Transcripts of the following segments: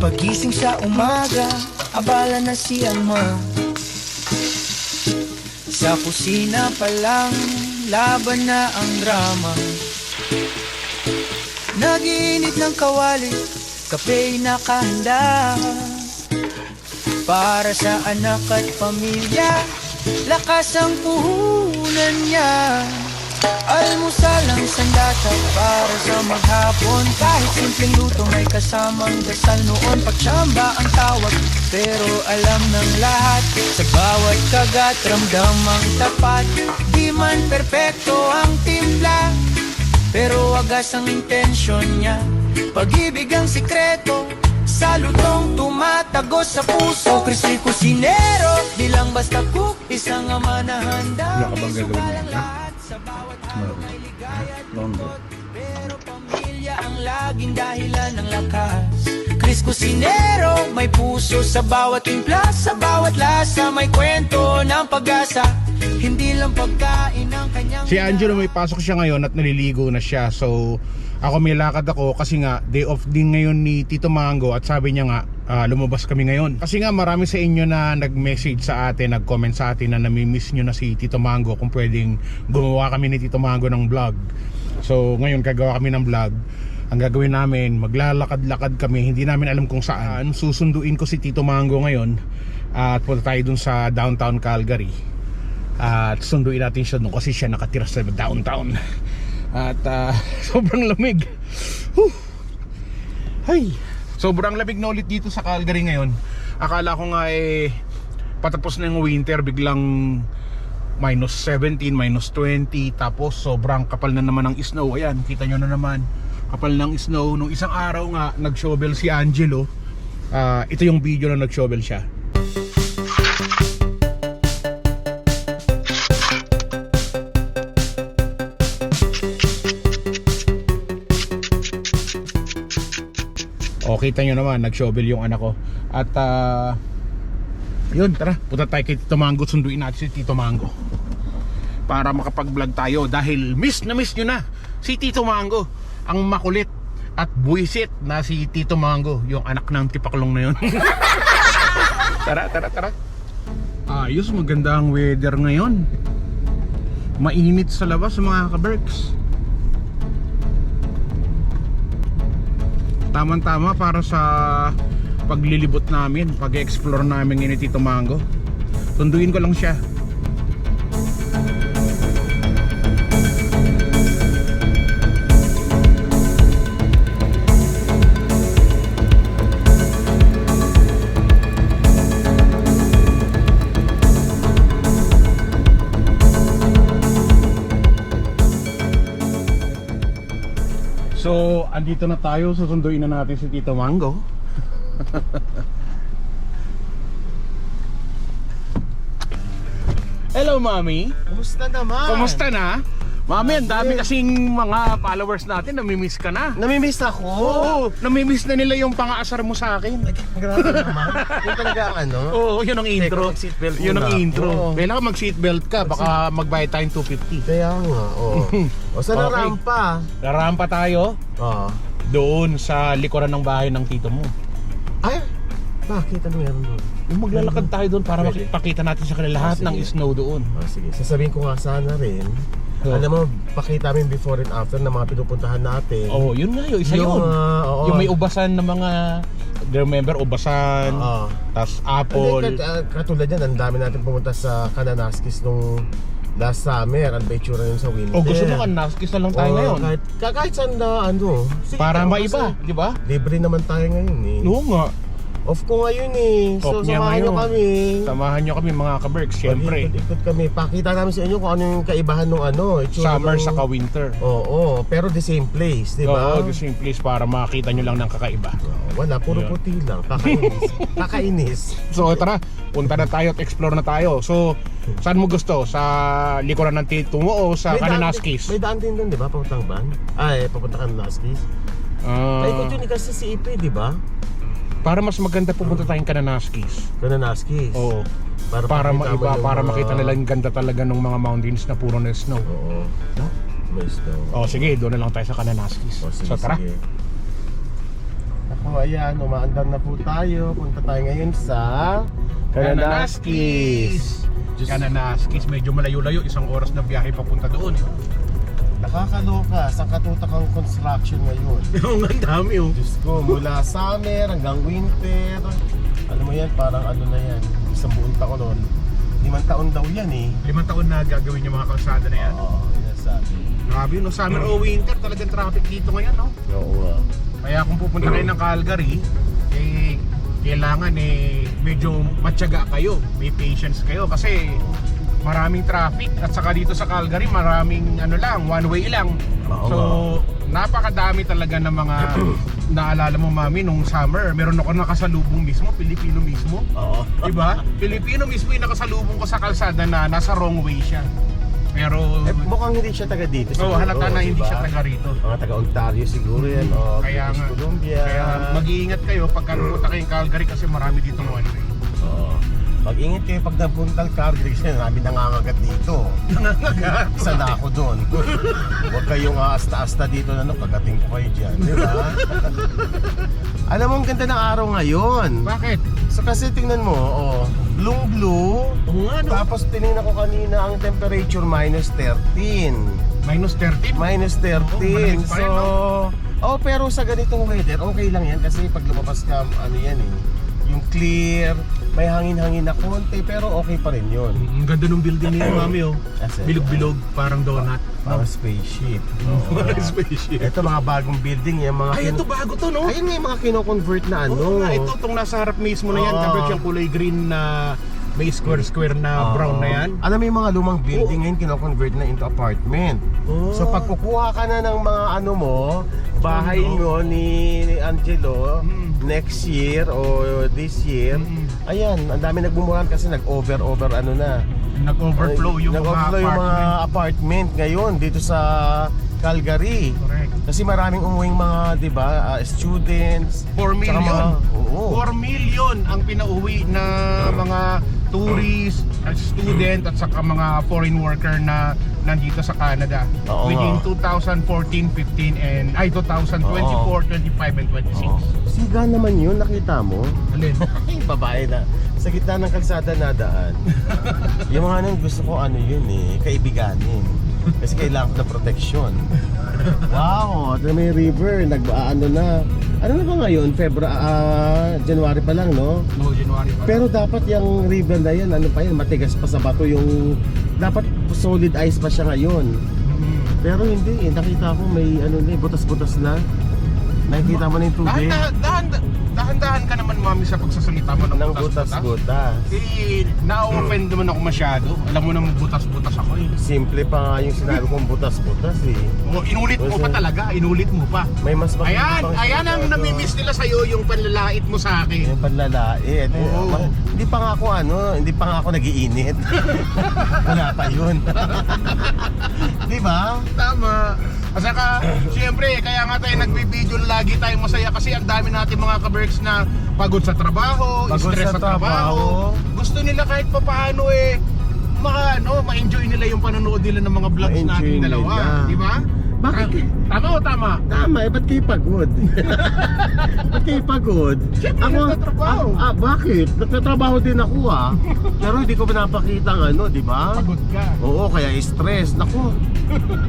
Pagising sa umaga, abala na si ama. Sa kusina pa lang, laban na ang drama. Nag-iinit ng kawali, kape'y nakahanda. Para sa anak at pamilya, lakas ang puhunan niya. Almusal ang sandata para sa maghapon. Kahit simpleng luto may kasamang dasal noon. Pagtsamba ang tawag, pero alam ng lahat. Sa bawat kagat, ramdam ang tapat. Di man perpekto ang timpla, pero wagas ang intensyon niya. Pag-ibig ang sikreto, sa lutong tumatagos sa puso. Kristo'y kusinero, di lang basta cook. Isang ama na handa, may sukalang lahat. Sa bawat araw may ligaya at lungkot, pero pamilya ang laging dahilan ng lakas. Chris Cusinero, may puso sa bawat timpla. Sa bawat lasa may kwento ng pag-asa. Hindi lang pagkain ang kanyang... Si Angelo may pasok siya ngayon at naliligo na siya. So ako may lakad ako kasi nga day off din ngayon ni Tito Mango. At sabi niya nga lumabas kami ngayon. Kasi nga marami sa inyo na nag-message sa atin, nag-comment sa atin na namimiss nyo na si Tito Mango. Kung pwedeng gumawa kami ni Tito Mango ng vlog. So ngayon gagawa kami ng vlog. Ang gagawin namin, maglalakad-lakad kami. Hindi namin alam kung saan. Susunduin ko si Tito Mango ngayon. At punta tayo dun sa downtown Calgary. At sunduin natin siya doon kasi siya nakatira sa downtown. At sobrang lamig. Ay, sobrang lamig na ulit dito sa Calgary ngayon. Akala ko nga patapos na yung winter, biglang minus 17, minus 20. Tapos sobrang kapal na naman ng snow. Ayan, kita nyo na naman, kapal ng snow. Nung isang araw nga nag-shovel si Angelo. Ito yung video na nag-shovel siya. O, kita nyo naman, nag-shovel yung anak ko. At yun, tara, punta tayo kay Tito Mango. Sunduin natin si Tito Mango para makapag-vlog tayo. Dahil miss na miss nyo na si Tito Mango, ang makulit at buwisit na si Tito Mango, yung anak ng tipaklong na yun. Tara. Ayos, maganda ang weather ngayon. Mainit sa labas mga ka-berks. Tama-tama para sa paglilibot namin, pag-explore namin ni Tito Mango. Tunduin ko lang siya. So, andito na tayo. Susunduin na natin si Tito Mango. Hello, Mami. Kumusta naman? Kumusta na? Mami, ang dami kasing mga followers natin. Namimiss ka na. Namimiss ako? Oo, namimiss na nila yung pang-aasar mo sa akin. Grabe naman. Yung talaga ang ano? Oo, yun ang intro. Mag-seatbelt Yun ang muna intro. ako. Kailangan mag-seatbelt ka. Baka magbayad tayong 250. Kaya nga, oo. O saan ang Okay. rampa? Narampa tayo Oo. doon sa likuran ng bahay ng tito mo. Ay, bakit? Ano meron doon? Yung maglalakad tayo doon para Pwede. makipakita natin sa kanila lahat sige. ng snow doon. Sige, sasabihin ko nga sana rin. Oo. Alam mo, pakita namin before and after ng mga pinupuntahan natin. Oh, yun nga yun, isa yun. Oo. Yung may ubasan ng mga, remember, ubasan, Oo. tas apple. Katulad yan, ang dami natin pumunta sa Kananaskis nung last summer. Ang itsura yun sa winter. O gusto mo kanaskis na lang tayo ngayon. Kahit saan na ano. Sige, Para kasi maiba, di ba? libre naman tayo ngayon eh. Oo nga. Off ko ngayon eh. So Off niya samahan nyo ngayon. kami. Samahan nyo kami mga ka-Berks, syempre. Ikot kami. Pakita namin sa inyo kung ano yung kaibahan ng ano. itsura Summer ng- saka winter. Oo, pero the same place, di ba? Oo, the same place para makita nyo lang ng kakaiba. Wala, puro Yun. puti lang. Kakainis. Kakainis. So tara, punta na tayo at explore na tayo. So, saan mo gusto? Sa likuran ng tito mo o sa Kananaskis? May daan din doon, di ba? Papuntang ban? Ay, papunta Kananaskis. Paikot yun kasi si Ipe, di ba? Para mas maganda pupunta tayong Kananaskis. Kananaskis. Oo. makita Para mo maiba, yung para mga- makita nila yung ganda talaga ng mga mountains na puro na snow. Oo. May snow. O sige, doon na lang tayo sa Kananaskis. O, sige, So tara. sige. Ako, ayan, umaandar na po tayo. Punta tayo ngayon sa Kananaskis. Kananaskis, medyo malayo-layo, 1 oras na biyahe papunta doon. Nakakaloka, sa katutakang construction ngayon. Yung ang dami oh. Diyos ko, mula summer hanggang winter. Alam mo yan, parang ano na yan, 1 buong taon nun. 5 taon daw yan eh. 5 taon na gagawin yung mga kalsada na yan. Oo, yun sabi. Grabe, no summer o winter, talagang traffic dito ngayon, no? Oo. Kaya kung pupunta kayo ng Calgary, eh, kailangan medyo matyaga kayo, may patience kayo kasi maraming traffic at saka dito sa Calgary maraming one way lang. Oo, So napakadami talaga ng mga naalala mo mami nung summer, meron ako nakasalubong mismo, Pilipino mismo. Oo. Diba? Pilipino mismo yung nakasalubong ko sa kalsada na nasa wrong way siya. Pero Mukhang hindi siya taga dito. halata na hindi diba? siya taga rito. Mga taga Ontario siguro yan, o Kaya British nga, Columbia. kaya mag-iingat kayo pagka pumunta kayong Calgary kasi marami dito one way. Oo. Mag-ingat kayo pag napuntang Calgary kasi marami nangangagat dito. Nangangagat. Isa na ako doon. Huwag kayong asta-asta dito na kagating ko kayo dyan, di ba? Alam mo, ang ganda ng araw ngayon. Bakit? So kasi tingnan mo, blue, Oo nga no. tapos tinignan ko kanina ang temperature -13. Minus 13? Minus 13. malamig pa rin, So, pero sa ganitong weather, okay lang yan kasi pag lumabas ka, ano yan yung clear, may hangin-hangin na konti, pero okay pa rin yun. Ang ganda ng building niyo mami oh. Kasi, Bilog-bilog, parang donut. Parang spaceship. Parang spaceship. Ito mga bagong building yan, mga Ay, ito bago to no? Ayun nga yung mga kino-convert na ano. Oo nga, ito itong nasa harap mismo na yan. Oo. Kapag yung kulay green na may square na brown na yan. Alam mo yung mga lumang building ngayon kino-convert na into apartment. Oh. So pag kukuha ka na ng mga ano mo, bahay mo ni Angelo next year o this year, ayan, ang dami nagbumuran kasi nag-over ano na. Nag-overflow yung Nag-overflow yung mga apartment ngayon dito sa Calgary. Correct. Kasi maraming umuwing mga, 'di ba, students. 4 Tsaka million. Oo. 4 million ang pinauwi na mga tourist, student at saka mga foreign worker na nandito sa Canada. Oo Within nga. 2014, 15 and 2024, 25 and 26. Siga naman yun, nakita mo? Alin? Ay, babae na. Sa gitna ng kalsada nadaan. Yung mga nang gusto ko yun kaibiganin. Kasi kailangan ko ng protection. Wow, ito may river, nag-ano na. Ano na ba ngayon? January pa lang, no? No, January pa. Pero dapat yung river na yan, matigas pa sa bato yung... Dapat solid ice pa siya ngayon. Pero hindi, nakita ko may butas-butas na. Nakikita mo na yung tubig. Dahan-dahan ka naman mami sa pagsasalita mo ng Ng butas-butas. butas-butas. Na-offend naman ako masyado. Alam mo naman butas-butas ako eh. Simple pa nga yung sinabi kong butas-butas eh. Inulit mo pa talaga, inulit mo pa. May mas Ayan ang namimiss nila sa'yo, yung panlalait mo sa akin. Yung panlalait. Oo. Hindi pa nga ako nagiinit. Wala pa yun. Di ba? Tama. At saka, siyempre, kaya nga tayo nagbibideo lagi tayo masaya kasi ang dami natin mga ka-berks na pagod sa trabaho, Pagod stress sa sa trabaho. Gusto nila kahit papaano ma-enjoy nila yung panonood nila ng mga vlogs Ma-enjoy natin dalawa. nila. Di ba? Bakit? Tama o tama? Tama, ba't kayo pagod? Ba't kayo pagod? Siyempre, nagtatrabaho. Bakit? Nagtatrabaho din ako Pero hindi ko pinapakita di ba? Pagod ka. Oo, kaya stress. Naku,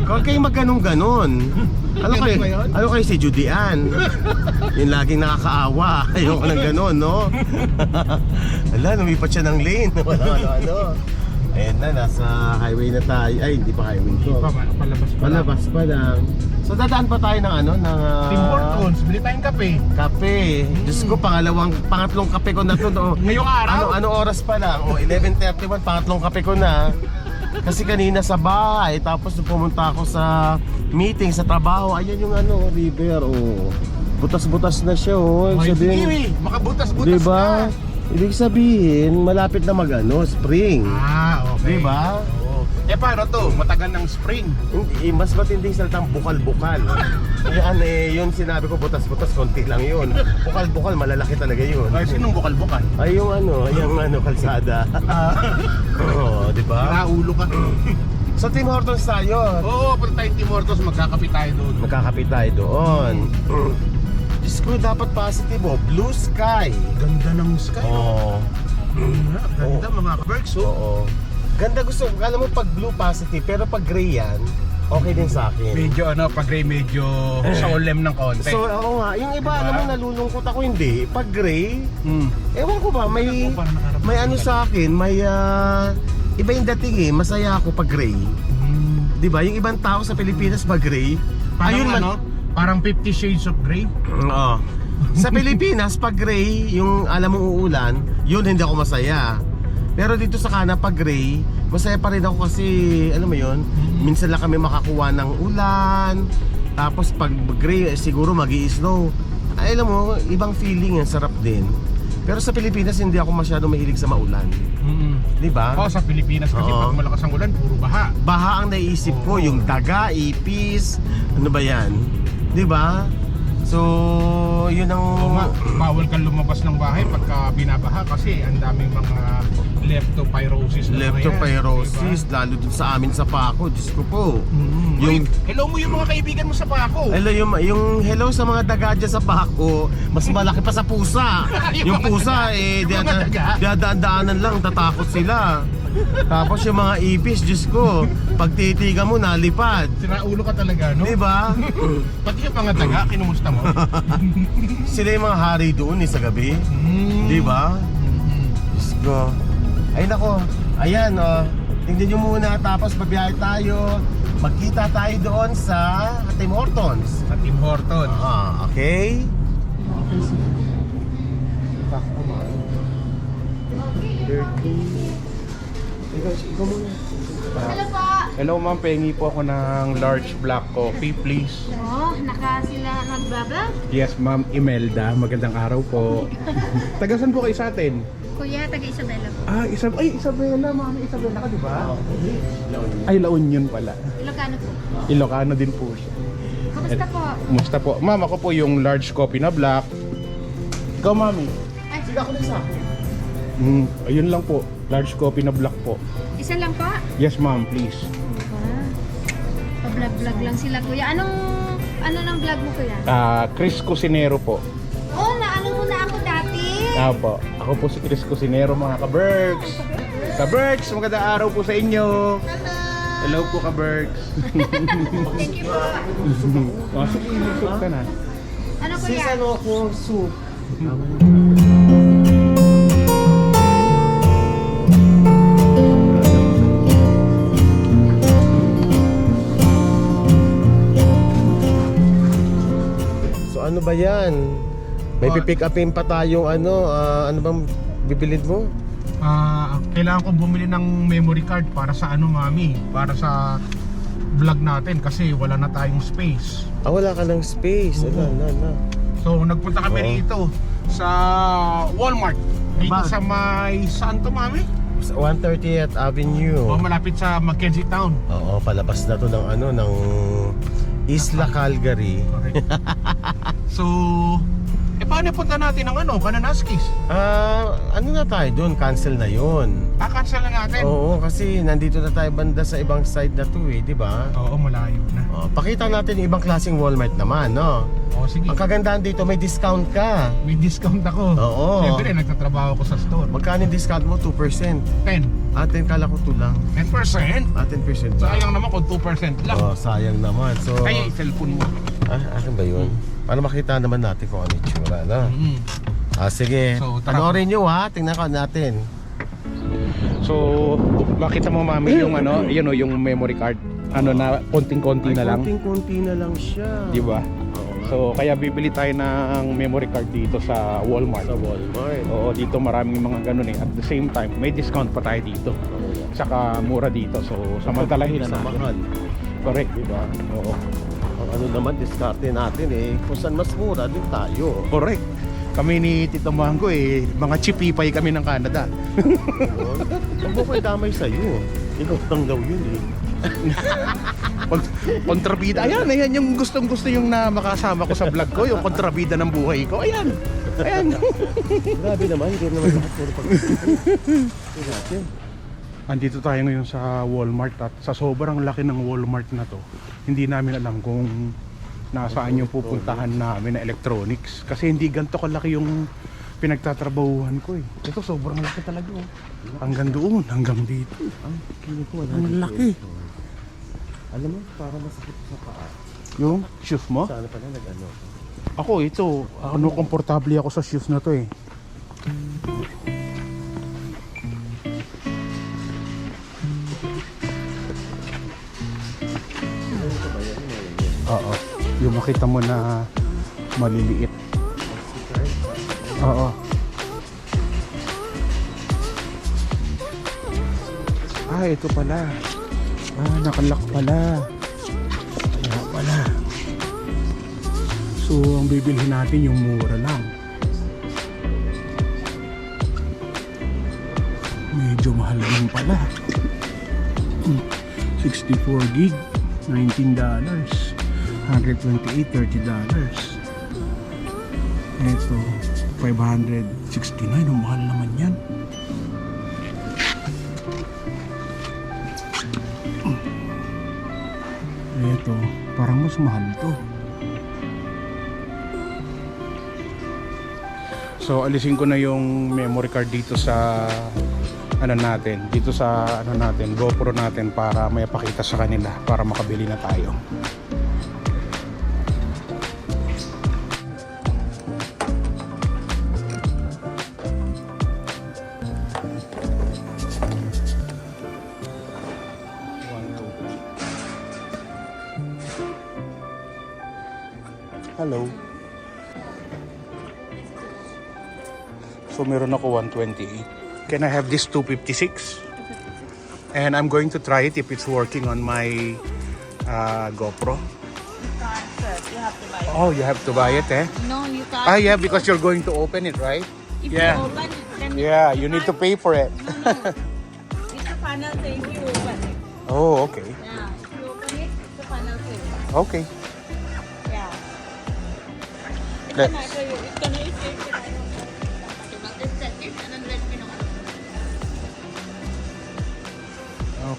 huwag kayo magganon-ganon. Ganun ba yun? Ano kayo si Judy Ann? Yung laging nakakaawa. Ayoko ng ganon, no? Ala, lumipat siya ng lane. Ano. Ayan na, nasa highway na tayo. Ay, hindi pa highway to. Palabas pa. Palabas pa lang. So dadaan pa tayo ng ng Tim Hortons, bili tayong kape. kape. Diyos ko, pangatlong kape ko na to. Ngayong araw? Ano oras pa lang? 11:31, pangatlong kape ko na. Kasi kanina sa bahay, tapos nung pumunta ako sa meeting, sa trabaho, ayan yung river, butas-butas na siya, Ay, Sabihin, sige, makabutas-butas diba? ka. Ibig sabihin, malapit na spring. Okay. Diba? Oo. Paano to? Matagal ng spring. Hindi, mas matinding salitang bukal-bukal. Yan yun sinabi ko, butas-butas, konti lang yun. Bukal-bukal, malalaki talaga yun. Ay, sinong bukal-bukal? Ay, yung kalsada. Oo, di ba? Naulo ka. Sa Tim Hortons tayo. Oo, punta tayong Tim Hortons, magkakape tayo doon. Magkakapit tayo doon. Diyos Diyos ko, dapat positive oh. Blue sky. Ganda ng sky. Oo. Ganda mga ka-Berks. Oo. Ganda gusto. Alam mo pag blue positive, pero pag gray yan, okay din sa akin. Medyo pag gray medyo solemn ng konti. So, oo nga. Yung iba, Diba? alam mo, nalulungkot ako hindi. Pag gray, ewan ko ba, may Parang nakaramdam ano ka sa akin, may iba yung dating eh. Masaya ako pag gray. Di ba? Yung ibang tao sa Pilipinas pag gray, Parang ayun man. Parang 50 Shades of Grey. Oo. Sa Pilipinas, pag gray, yung alam mong uulan, yun hindi ako masaya. Pero dito sa Canada, pag gray, masaya pa rin ako kasi, alam mo yun, minsan lang kami makakuha ng ulan. Tapos pag gray, siguro mag-i-snow. Ay, alam mo, ibang feeling yan, sarap din. Pero sa Pilipinas, hindi ako masyado mahilig sa maulan. Di ba? Sa Pilipinas kasi Oo. pag malakas ang ulan, puro baha. Baha ang naisip ko, Oo. yung daga, ipis, ano ba yan? Di ba? So, yun ang... Bawal kang lumabas ng bahay pagka binabaha kasi ang daming mga leptopyrosis na Leptopyrosis, lalo dun sa amin sa Paco, Diyos ko po. Yung hello mo yung mga kaibigan mo sa Paco. Hello, yung hello sa mga daga dyan sa Paco, mas malaki pa sa pusa. Yung pusa, yung mga daga. dadaan-daanan lang, tatakot sila. Tapos yung mga ipis, Diyos ko, pag titigan mo, nalipad. Sinaulo ka talaga, no? Diba? Pati yung mga daga, kinumusta mo? Sila yung mga hari doon sa gabi. Diba? Diyos ko. Ay nako, ayan tingnan nyo muna tapos babiyahe tayo. Magkita tayo doon sa Tim Hortons. Sa Tim Hortons. Okay? Ikaw muna. Hello po. Hello ma'am, pengi po ako ng large black coffee please. Oh, naka sila nagbablog? Yes ma'am, Imelda, magandang araw po. Tagasan po kayo sa atin? Kuya, taga Isabela po. Isabela, mami, Isabela ka, di ba? Ay, La Union pala. Ilocano po. Ilocano din po siya. Kamusta po? Kumusta po? Ma'am, ako po yung large coffee na black. Ikaw, mami? Ay, Sige ako na isa. Ayun lang po, large coffee na black po. isa lang po? Yes ma'am, please. Pa-vlog-vlog lang sila kuya. Ano ng vlog mo kuya? Chris Cusinero po. Oh, naano mo na ako dati. Po. Ako po si Chris Cusinero mga ka-Berks. Ka-Berks, magandang araw po sa inyo. Hello po ka-Berks. Thank you po. Sige, mag-soup ka na. Ano Sis, kuya? ano ako, soup. So ano ba yan? May pipick upin pa tayong ano bang bibilid mo? Kailangan ko bumili ng memory card para sa mami, para sa vlog natin kasi wala na tayong space. Wala ka ng space. Oo. Na. So nagpunta kami Oo. rito sa Walmart. Dito Ba? sa may saan to mami? Sa 130th Avenue. Malapit sa Mackenzie Town. Oo, palabas na to ng Isla Calgary. Okay. So, paano punta natin ng Kananaskis? Ano na tayo doon? Cancel na yon. Cancel na natin. Oo, kasi nandito na tayo banda sa ibang side na to di ba? Oo, malayo na. Pakita natin yung ibang klaseng Walmart naman, no? Sige. Ang kagandahan dito, may discount ka. May discount ako. Oo. Siyempre, nagtatrabaho ako sa store. Magkano yung discount mo? 2%. 10. Atin, kala ko 2 lang. 10%? 10% ba? Sayang naman kung 2% lang. Sayang naman. So, Ay, cellphone mo. akin ba yun? Para makita naman natin kung ano yung tsura, no? Sige. So, tara. Panoorin nyo tingnan ko natin. So, makita mo mami yung yung memory card. Na konting-konti na lang. Konting-konti na lang siya. Di ba? So, kaya bibili tayo ng memory card dito sa Walmart. Sa Walmart. Oo, dito maraming mga ganun eh. At the same time, may discount pa tayo dito. Saka mura dito. So, samantalahin na Sa natin. mahal. Correct, di ba? Oo. Ang ano naman, diskarte natin kung saan mas mura, din tayo. Correct. Kami ni Tito Mango mga chipipay kami ng Canada. Huwag mo ko damay sa'yo. Ikaw lang daw yun Kontrabida. Ayan yung gustong-gusto yung na makasama ko sa vlog ko, yung kontrabida ng buhay ko. Ayan. Grabe naman, hindi naman lahat puro natin. Andito tayo ngayon sa Walmart at sa sobrang laki ng Walmart na to, hindi namin alam kung nasaan yung pupuntahan namin na electronics. Kasi hindi ganito kalaki yung pinagtatrabahuhan ko eh. Ito sobrang laki talaga oh. Hanggang doon, hanggang dito. Ang laki. Alam mo, parang masakit sa paa. Yung shoes mo? Sana pala nag-ano. Ako ito, komportable ako sa shoes na to eh. Oo. Yung makita mo na maliliit. Oo. Ah, ito pala. Ah, nakalak pala. Kaya pala. So, ang bibilhin natin yung mura lang. Medyo mahal din pala. 64 gig, $19. 128, $30. Ito, 569. Ang mahal naman yan. Ito, parang mas mahal to. So alisin ko na yung memory card dito sa ano natin, dito sa ano natin, GoPro natin para may pakita sa kanila para makabili na tayo. Hello. So meron ako 128. Can I have this 256? And I'm going to try it if it's working on my GoPro. You have to buy it. Oh, you have to buy it, eh? No, you can't. Ah, yeah, because you're going to open it, right? If Yeah. you open it, then Yeah, you need to pay for it. it's a panel thing. You open it. Oh, okay. Yeah. If you open it, it's a panel thing. Okay. Yeah. Let's. It's gonna be safe. Just set it and then let me know.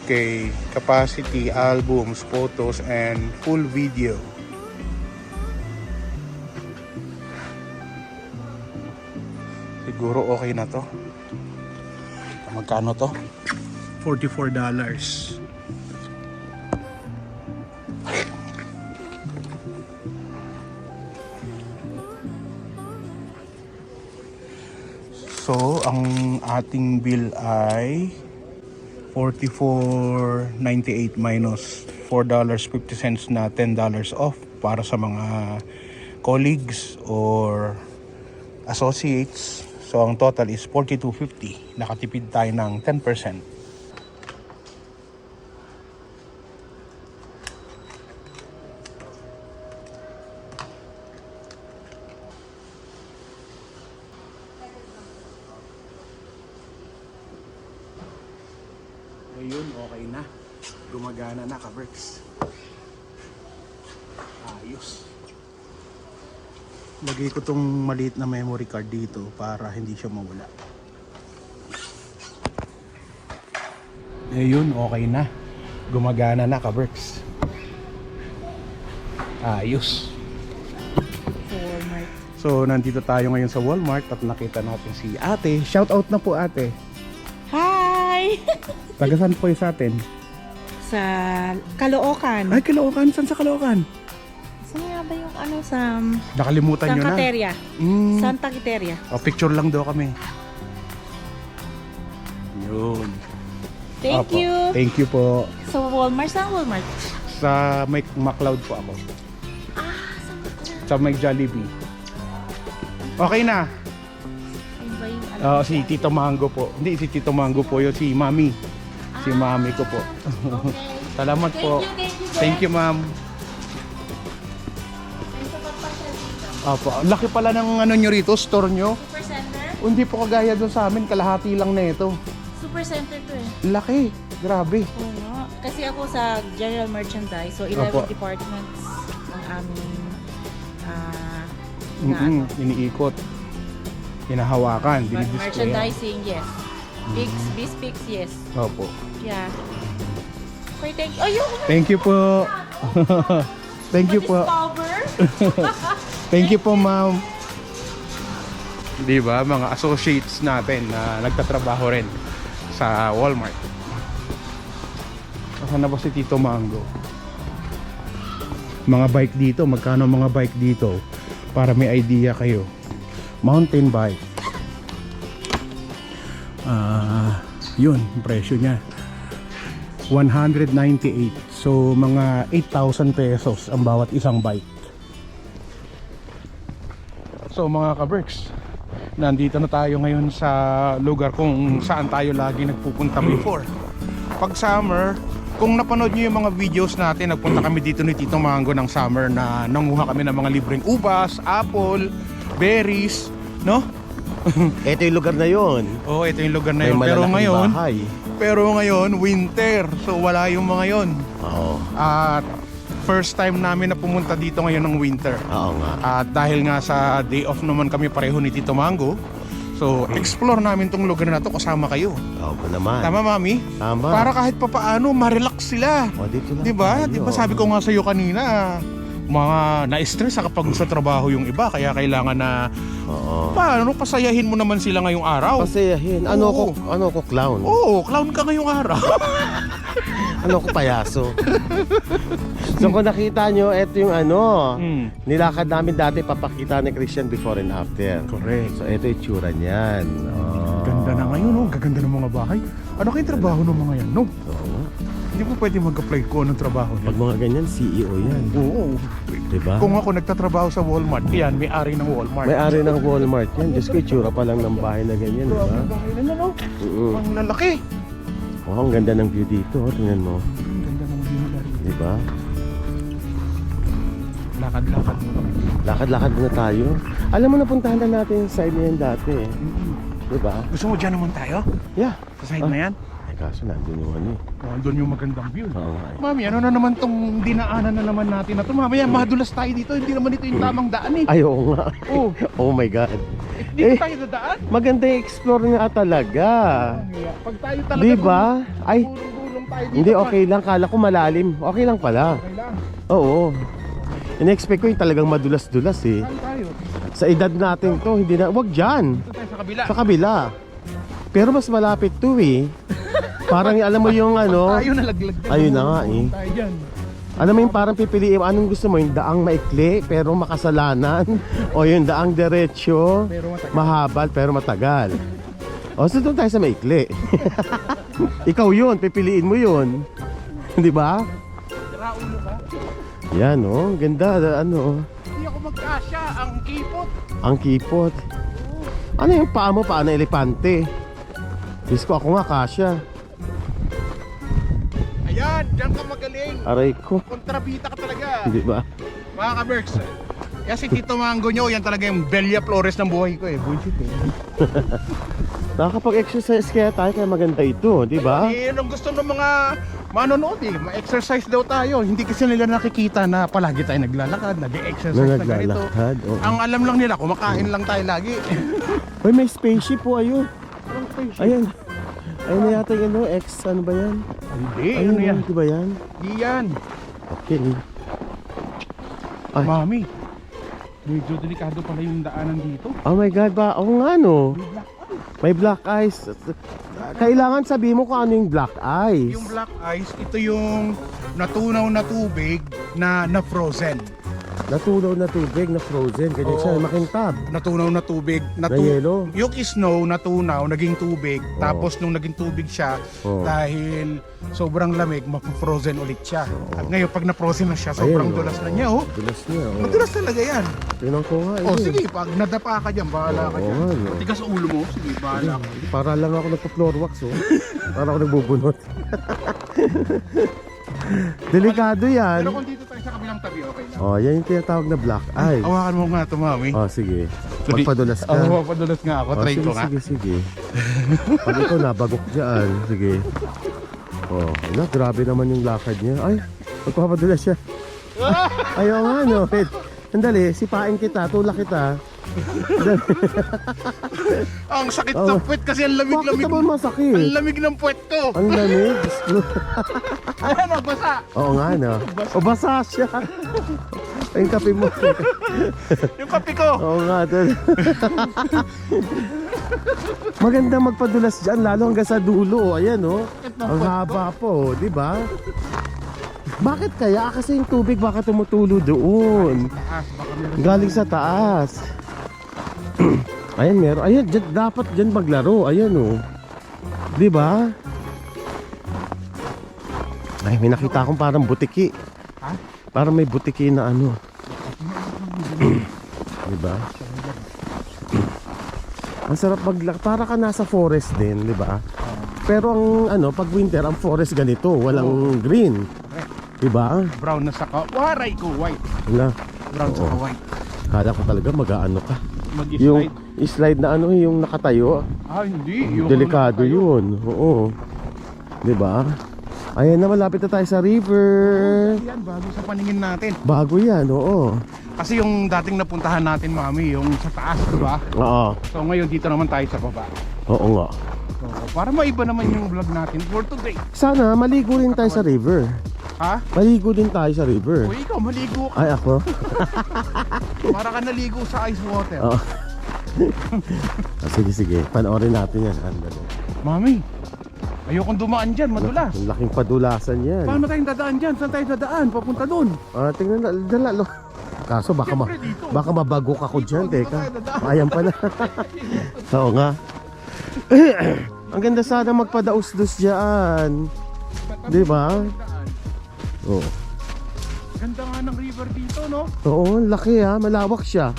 Okay, capacity, albums, photos, and full video. Siguro okay na to. Magkano to? $44. So, ang ating bill ay $44.98 minus $4.50 na $10 off para sa mga colleagues or associates. So ang total is $42.50. Nakatipid tayo ng 10%. Ayun, okay na. Gumagana na, ka-Berks. Ayos. Lagay ko tong maliit na memory card dito para hindi siya mawala. Ayun, okay na. Gumagana na, ka-Berks. Ayos. So, nandito tayo ngayon sa Walmart at nakita natin si ate. Shout out na po, ate. Hi! Taga saan po sa atin? Sa Caloocan. Ay, Caloocan. Saan sa Caloocan? Saan nga ba yung ano sa Nakalimutan nyo Santa na. Quiteria? Mm. Santa Quiteria. O, picture lang daw kami. Yun. Thank Opo. you. Thank you po. Sa Walmart, saan Walmart? Sa may McLeod po ako. Sa may Jollibee. Okay na. Ayun ba yung ano? Si Tito Mango po. Hindi, si Tito Mango po yun. Si Mami. Si Mami ko po. Salamat po. Thank you, ma'am. Opo. Ang laki pala ng ano nyo rito, store nyo. Super Center? Hindi po kagaya doon sa amin. Kalahati lang na ito. Super Center to eh. Laki. Grabe. Oo nga. Kasi ako sa General Merchandise, so 11 Opo. departments ang aming ano, Iniikot. Hinahawakan. Dinidisplay. merchandising, yes. Pigs, Bispix, yes. Opo. Yeah. Okay, thank you. Ayun! Thank you po. Thank you po. Discover? Thank you po, ma'am. Di ba, mga associates natin na nagtatrabaho rin sa Walmart. Saan na ba si Tito Mango? Mga bike dito, magkano mga bike dito? Para may idea kayo. Mountain bike. Yun, presyo niya 198. So mga 8,000 pesos ang bawat isang bike. So mga ka-Berks, nandito na tayo ngayon sa lugar kung saan tayo lagi nagpupunta before. Pag summer, kung napanood nyo yung mga videos natin, nagpunta kami dito ni Tito Mango ng summer na nanguha kami ng mga libreng ubas, apple, berries, no? Ito yung lugar na yon. Oh, ito yung lugar na May yun. malalaking bahay. Pero ngayon, winter. So wala yung mga yon. Oo. At first time namin na pumunta dito ngayon ng winter. Oo nga. At dahil nga sa day off naman kami pareho ni Tito Mango, so explore namin tong lugar na to kasama kayo. Oo pa naman. Tama, Mami? Tama. Para kahit papaano, ma-relax sila. O, dito lang 'Di ba? tayo. 'Di ba sabi ko nga sa iyo kanina, mga na-stress kapag sa trabaho yung iba, kaya kailangan na Oo. paano pasayahin mo naman sila ngayong araw. Pasayahin. Oo. Ano ko clown? Oo, clown ka ngayong araw. Ano ko payaso? So kung nakita nyo, ito yung nilakad namin dati, papakita ni Christian before and after. Correct. So ito yung tsura niyan. Oh. Ganda na ngayon, no? Gaganda ng mga bahay. Ano kayong trabaho ng mga yan, no? Oo nga. Hindi mo pwede mag-apply ko anong trabaho niya. Pag mga ganyan, CEO yan. Oo. Diba? Kung ako nagtatrabaho sa Walmart, yan, may-ari ng Walmart. May-ari ng Walmart yan. Diyos ko, itsura pa lang ng bahay na ganyan, diba? Grabe ang bahay na, no? Mm-mm. Ang lalaki. Oh, ang ganda ng view dito. Oh, tingnan mo. Ang ganda ng view nila rin. Diba? Lakad-lakad mo kami. Lakad-lakad muna tayo. Alam mo, napuntahan na natin yung side na yan dati. Diba? Gusto mo dyan naman tayo? Yeah. Sa side na yan? Ay, kaso nandun yung ano eh. Doon yung magandang view. Oo nga eh. Mami, ano na naman tong dinaanan na naman natin na to? Mamaya, madulas tayo dito. Hindi naman ito yung tamang daan eh. Ay, oo nga. Oh, Oh my God. dito tayo dadaan. Maganda i-explore nga talaga. Pag tayo talaga Diba? Ay, gulong tayo dito. hindi okay lang. Kala ko malalim. Okay lang pala. Okay lang. Oo. In-expect ko yung talagang madulas-dulas eh. Saan tayo? Sa edad natin to, hindi na. Wag dyan. Dito tayo sa kabila. Sa kabila. Pero mas malapit to eh. Parang alam mo yung ano. Tayo nalaglag. Ayun na nga eh. Tayo dyan. Alam mo yung parang pipiliin. Anong gusto mo? Yung daang maikli pero makasalanan? O yung daang diretsyo, Pero matagal. mahabal pero matagal? O so doon tayo sa maikli. Ikaw yun, pipiliin mo yun. Di ba? Raulo ka? Yan oh, ganda. Ano, Hindi ako magkasya. Ang kipot. ang kipot. Ano yung paa mo? Paa na elepante. Diyos ko, ako nga kasya. Ayan, diyan ka magaling. Aray ko. Kontrabita ka talaga. Di ba? Mga ka-Berks. Kaya si Tito Mango nyo, yan talaga yung Bella Flores ng buhay ko eh. Bullshit eh. Nakakapag-exercise kaya tayo, kaya maganda ito, di ba? Yun ang gusto ng mga manonood eh. Ma-exercise daw tayo. Hindi kasi nila nakikita na palagi tayo naglalakad, nag-exercise Na na ganito. naglalakad. Oo. Ang alam lang nila, kumakain lang tayo lagi. Uy, may spaceship po, ayun. Anong spaceship? Ayan. Ayun na yata yung ano, X, ano ba yan? Hindi, Ayun, ano yan? di ba yan? Hindi yan. Okay. Ay. Mami, medyo delikado pala yung daanan dito. Oh my God, ba? Oo nga, no? May black eyes. Kailangan sabihin mo kung ano yung black eyes. Yung black ice, ito yung natunaw na tubig na na-frozen. Natunaw na tubig, na frozen. Ganyan Oo. siya, makintab. Natunaw na tubig. Na yelo. Yung snow, natunaw, naging tubig. Oo. Tapos nung naging tubig siya, Oo. dahil sobrang lamig, mapufrozen ulit siya. Oo. At ngayon, pag na-frozen na siya, sobrang Ayun, dulas oo. na niya, oh. Dulas niya, oh. Madulas talaga yan. Tingnan ko nga, Oh, ayun. sige, pag nadapa ka dyan, bahala ka Oo, dyan. ano. Tigas sa ulo mo, sige, bahala ka. Para lang ako nagpa-floor wax, oh. Para ako nagbubunot. Delikado yan. Pero kung dito tayo sa kabilang tabi, okay lang. Oh, yan yung tinatawag na black eye. Hawakan mo nga ito, Mami. Oh, sige. Magpadulas ka. Oo, padulas nga ako. Oh, Try sige, ko nga. sige, sige. Pag ikaw nabagok dyan, sige. Oh, ala, grabe naman yung lakad niya. Ay, magpapadulas siya. Ayaw nga, no. Sandali, sipain kita, tulak kita. Ang sakit Oh. sa puwet kasi ang Bakit lamig-lamig. naman Ang masakit? lamig ng puwet ko. Ang lamig. Ayan, basa. Oo nga, no. O, basa siya. Ay, yung kape mo. Yung kape ko. Oo nga, tol. Maganda magpadulas dyan, lalo hanggang sa dulo. Ayan, oh. Ang haba po, di ba? Bakit kaya? Kasi yung tubig baka tumutulo doon. Galing sa taas. Ayan, meron. Ayan, dapat dyan maglaro. Ayan, oh. Di ba? Ay, may nakita akong parang butiki. Ha? Parang may butiki na ano. Di ba? Ang sarap para ka nasa forest din, di ba? Pero ang ano, pag winter, ang forest ganito, walang green. Di ba? Brown na saka. Waray ko, white. Wala. Brown Oo. saka white. Kala ko talaga mag-aano ka. Mag-slide. Yung slide na ano, yung nakatayo. Hindi. Yung Delikado ano yun. Oo. Di ba? Ayan na, malapit na tayo sa river. Yan, bago sa paningin natin. Bago yan, oo. Kasi yung dating napuntahan natin, mami, yung sa taas, di ba? Oo. So ngayon dito naman tayo sa baba. Oo nga. So, para maiba naman yung vlog natin for today. Sana maligo rin tayo sa river. Ha? Maligo din tayo sa river. O ikaw, maligo ka. Ay, ako? Para ka naligo sa ice water. Oo. Sige, sige. Panoorin natin yan. Andali. Mami, ayokong dumaan dyan, madulas. Ang laking padulasan yan. Paano tayong dadaan dyan? Saan tayo dadaan? Papunta doon. Tingnan na, dala. Kaso Siyempre dito. baka mabagok ako dyan, Dito, teka. dito tayo dadaan. Ayan pala. Oo nga. Ang ganda sana magpadaus-dus dyan. Di ba? Oo. Ganda nga ng river dito, no? Oo, laki ha. Malawak siya.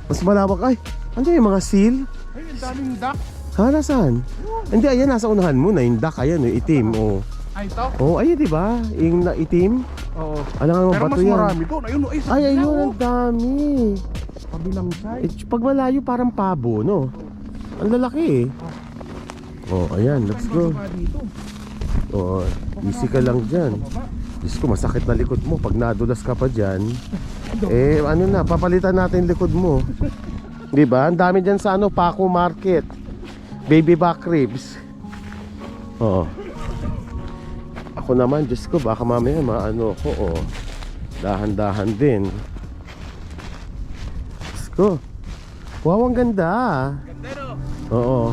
Mas malawak. Ay, ano yung mga seal? Ay, ang daming duck. Ha, nasaan? Hindi, ayan, nasa unahan mo na. Yung duck, ayan, yung itim. Oo. Ay, ito? Oo, ayun, di ba? Yung na itim. Oo. Ano nga Pero bato mas yan? marami doon. Ayun, ay, sa Ay, kabila, ayun, oh. ang dami. Kabilang side. Pag malayo, parang pabo, no? Ang lalaki eh. Oh, ayan, let's go. Baba dito. Oh, easy ka lang dyan. Diyos ko, masakit na likod mo. Pag nadulas ka pa dyan, eh, ano na, papalitan natin likod mo. Diba? Ang dami dyan sa ano, Paco Market. Baby back ribs. Oo. Ako naman, Diyos ko, baka mamaya maano ko, oh. Dahan-dahan din. Diyos ko. Wow, ang ganda. Ganda, no? Oo.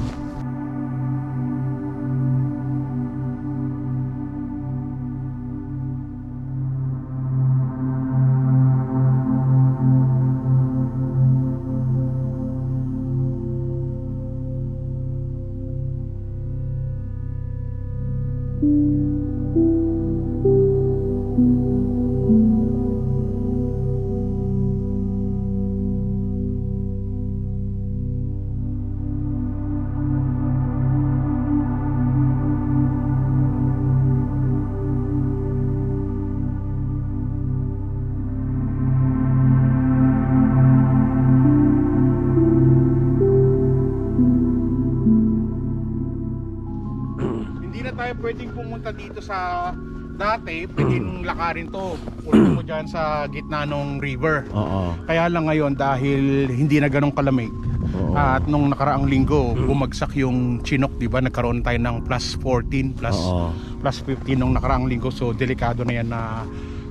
Hindi na tayo pwedeng pumunta dito sa dati, pwedeng lakarin to. Ulit mo dyan sa gitna ng river. Oo. Kaya lang ngayon dahil hindi na ganong kalamig. Oo. At nung nakaraang linggo, bumagsak yung Chinook, di ba? Nagkaroon tayo ng plus 14, Oo. plus 15 nung nakaraang linggo. So delikado na yan na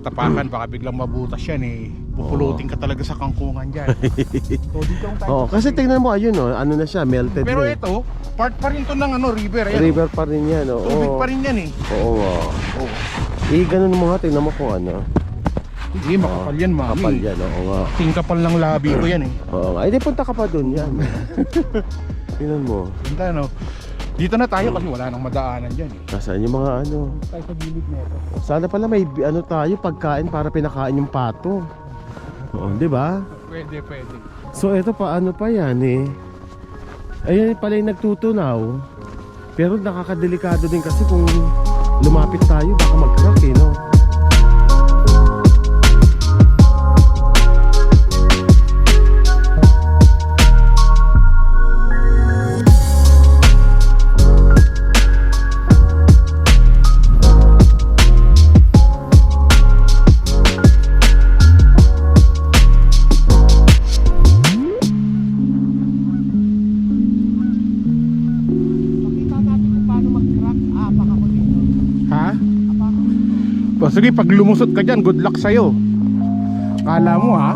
tapakan, baka biglang mabutas yan eh. Pupulutin ka talaga sa kangkungan dyan. So dito lang tayo. Oo, kasi tingnan mo, ayun, oh, ano na siya, melted Pero na eh. ito, part pa rin to ng ano, river. Ayan, River pa rin yan, oo. tubig pa rin yan eh. Oo, Oo. ganun mo nga, tingnan mo kung ano. Hindi, makapal yan, mami. Kapal yan, oo nga. Tingkapal ng labi ko yan eh. Oo nga, di punta ka pa dun yan. Tingnan mo, Punta, ano. Dito na tayo kasi wala nang madaanan dyan eh. nasaan yung mga ano. Tayo sa gilid na ito. Sana pala may ano tayo, pagkain para pinakain yung pato. Oo, di ba? Pwede, pwede. So ito pa, ano pa yan eh. Ayun pala yung nagtutunaw. Pero nakakadelikado din kasi kung lumapit tayo, baka mag-crack eh, no? Pakita natin kung paano mag-crack. Apak ako dito. Ha? Apak ako dito. O sige, pag lumusot ka dyan, good luck sa'yo. Kala mo ha?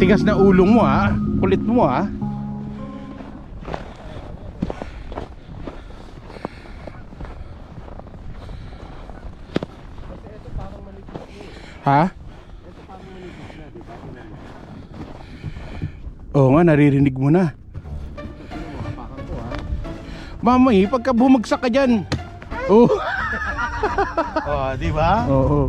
Tigas na ulong mo ha? Kulit mo ha? Ha? Oo nga, naririnig mo na. Mamay, pagka bumagsak ka dyan. Oh. Oh, di ba? Oo.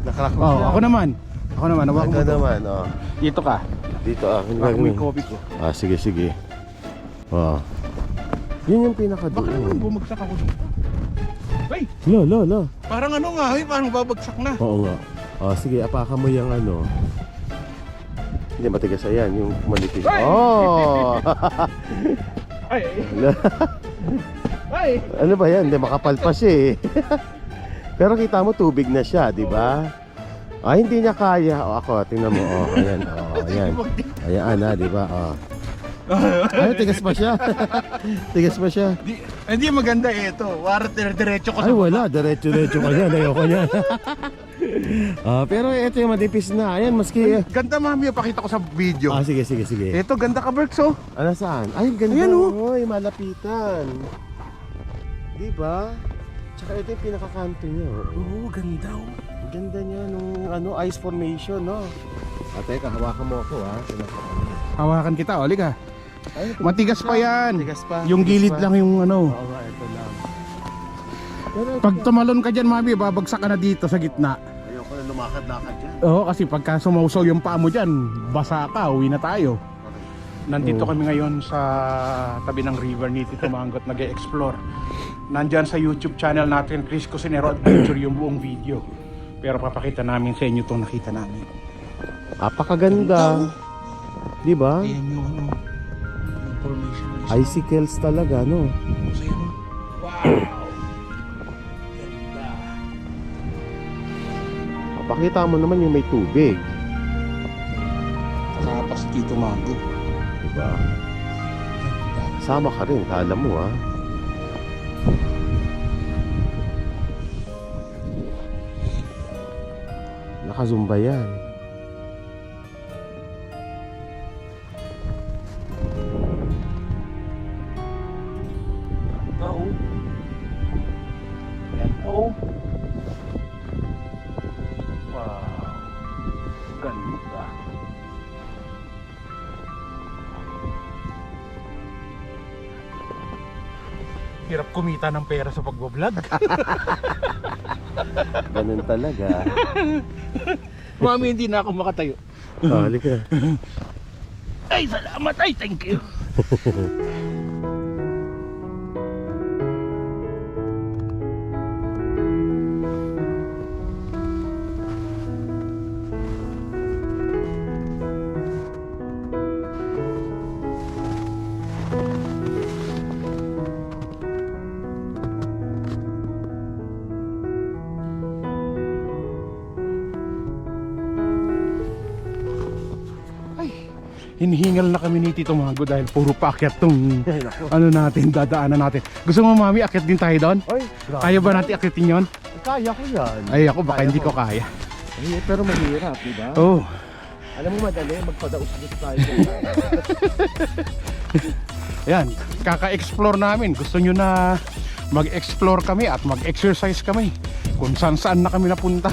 Nakalak mo Oh, siya. ako naman. Ako naman, hawakan Ikaw mo to. naman, oh. Dito ka. Dito ah. Hawakan mo yung copy ko. Ah, sige, sige. Oh. Yun yung Baka naman pinaka-doon. bumagsak ako dito. Ay, Lo. parang ano nga, parang babagsak na. Oo nga. Oh, sige, apakan mo yung ano. Hindi, matigas ayan, yung manipis. Ay! Oh! Ay, ay. Ano ba yan? Hindi, makapal pa siya eh. Pero kita mo, tubig na siya, di ba? Ah, hindi niya kaya. O, ako, tingnan mo. Oh, ayan. Oh, ayan. Ayan na, di ba? Oh. Ay, tigas pa siya. Tigas pa siya. Hindi maganda ito. Water diretso ko sa Ay, wala. Diretso-diretso ka yan. Ayoko niyan. Pero ito yung manipis na. Ayan, maski... Ganda mami, pakita ko sa video. Ah, sige. Ito, ganda ka Berks oh. Ano saan? Ay, ganda. Ayan, oh. Oy, malapitan. Di ba? Tsaka ito yung pinakakanto niya. Oo, ganda oh. Ang ganda niya nung ano, ice formation, no? Teka, hawakan mo ako, ha? Hawakan kita, oli ka. Ay, Matigas pa yan. Matigas pa. Yung Matigas gilid pa. lang yung ano. Oo nga, ito lang. Pero Pag tumalon ka dyan mami, babagsak ka na dito sa gitna. ayoko na lumakad-lakad dyan. Oo, kasi pagka sumausaw yung paa mo dyan, basa ka, uwi na tayo. Nandito Oo. kami ngayon sa tabi ng river ni Tito Mango at nag-e-explore. Nandyan sa YouTube channel natin, Chris Cusinero Adventure, yung buong video. Pero papakita namin sa inyo itong nakita namin. Apakaganda. Di ba? Ayan yung ano, yung formation. Icicles talaga, no? Masaya no? Wow! Ganda. Pakita mo naman yung may tubig. Nakapas Tito Mango. Di ba? Sama ka rin, kala mo, ha? Nakazumba yan. Oo. Yan oh. Wow. Ganda. Hirap kumita ng pera sa pagbablog. Ganun talaga. Mami, hindi na ako makatayo. Halika. Ay, salamat. Ay, thank you. Hinihingal na kami ni Tito Mango dahil puro paakyat tong ano natin, dadaanan natin. Gusto mo mami, akyat din tayo doon? Ay, Kaya ba natin akyatin yon? Kaya ko yan. Ay ako, baka hindi ko kaya. Ay, pero mahirap, di ba? Oh, Alam mo madali, magpadaus-dus tayo. yan. Kaka-explore namin. Gusto nyo na mag-explore kami at mag-exercise kami. Kung saan na kami napunta.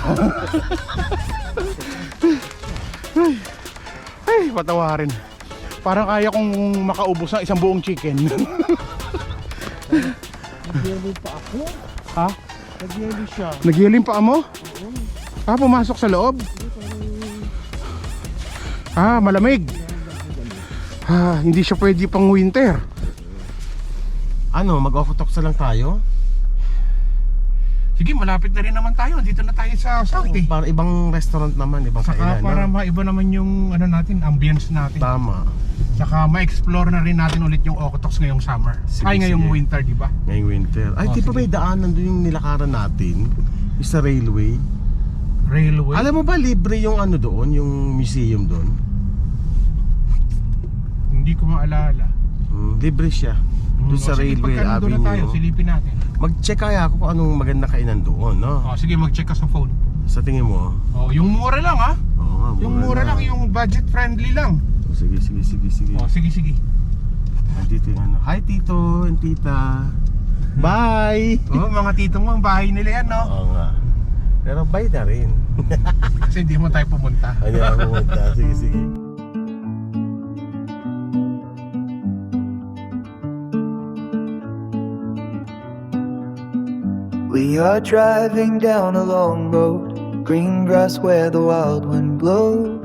Ay, patawarin. Parang kaya kong makaubos ng isang buong chicken. Nagyelo pa ako. Ha? Nagyelo siya. Nagyelo yung paa mo? Ah, pumasok sa loob? Ah, malamig. Ah, hindi siya pwede pang winter. Ano, mag-off-tox na lang tayo? Sige, malapit na rin naman tayo. Dito na tayo sa South eh. Para ibang restaurant naman, ibang Saka kainan. para no? maiba naman yung ano natin, ambience natin. Tama. Saka ma-explore na rin natin ulit yung Okotoks ngayong summer. Sige, Ay, ngayong sige. winter, di ba? Ngayong winter. Ay, Oh, di pa sige. may daanan doon yung nilakaran natin? Yung sa railway. Railway. Alam mo ba, libre yung ano doon, yung museum doon? Hindi ko maalala. Libre siya. Doon sa Sige, railway pagka nandun na tayo, avenue. silipin natin. Mag-check kaya ako kung anong maganda kainan doon, no? Oh, sige, mag-check ka sa phone. Sa tingin mo? Oh, yung mura lang ha. Oo nga, Yung mura lang, yung budget friendly lang. Oh, sige. Oh, sige. Andito yung ano. Hi Tito and Tita. Bye! Oh, mga tito mo, ang bahay nila yan, no? Oo nga. Pero bye na rin. Kasi hindi mo tayo pumunta. Ano ako pumunta? Sige. We are driving down a long road, green grass where the wild wind blows.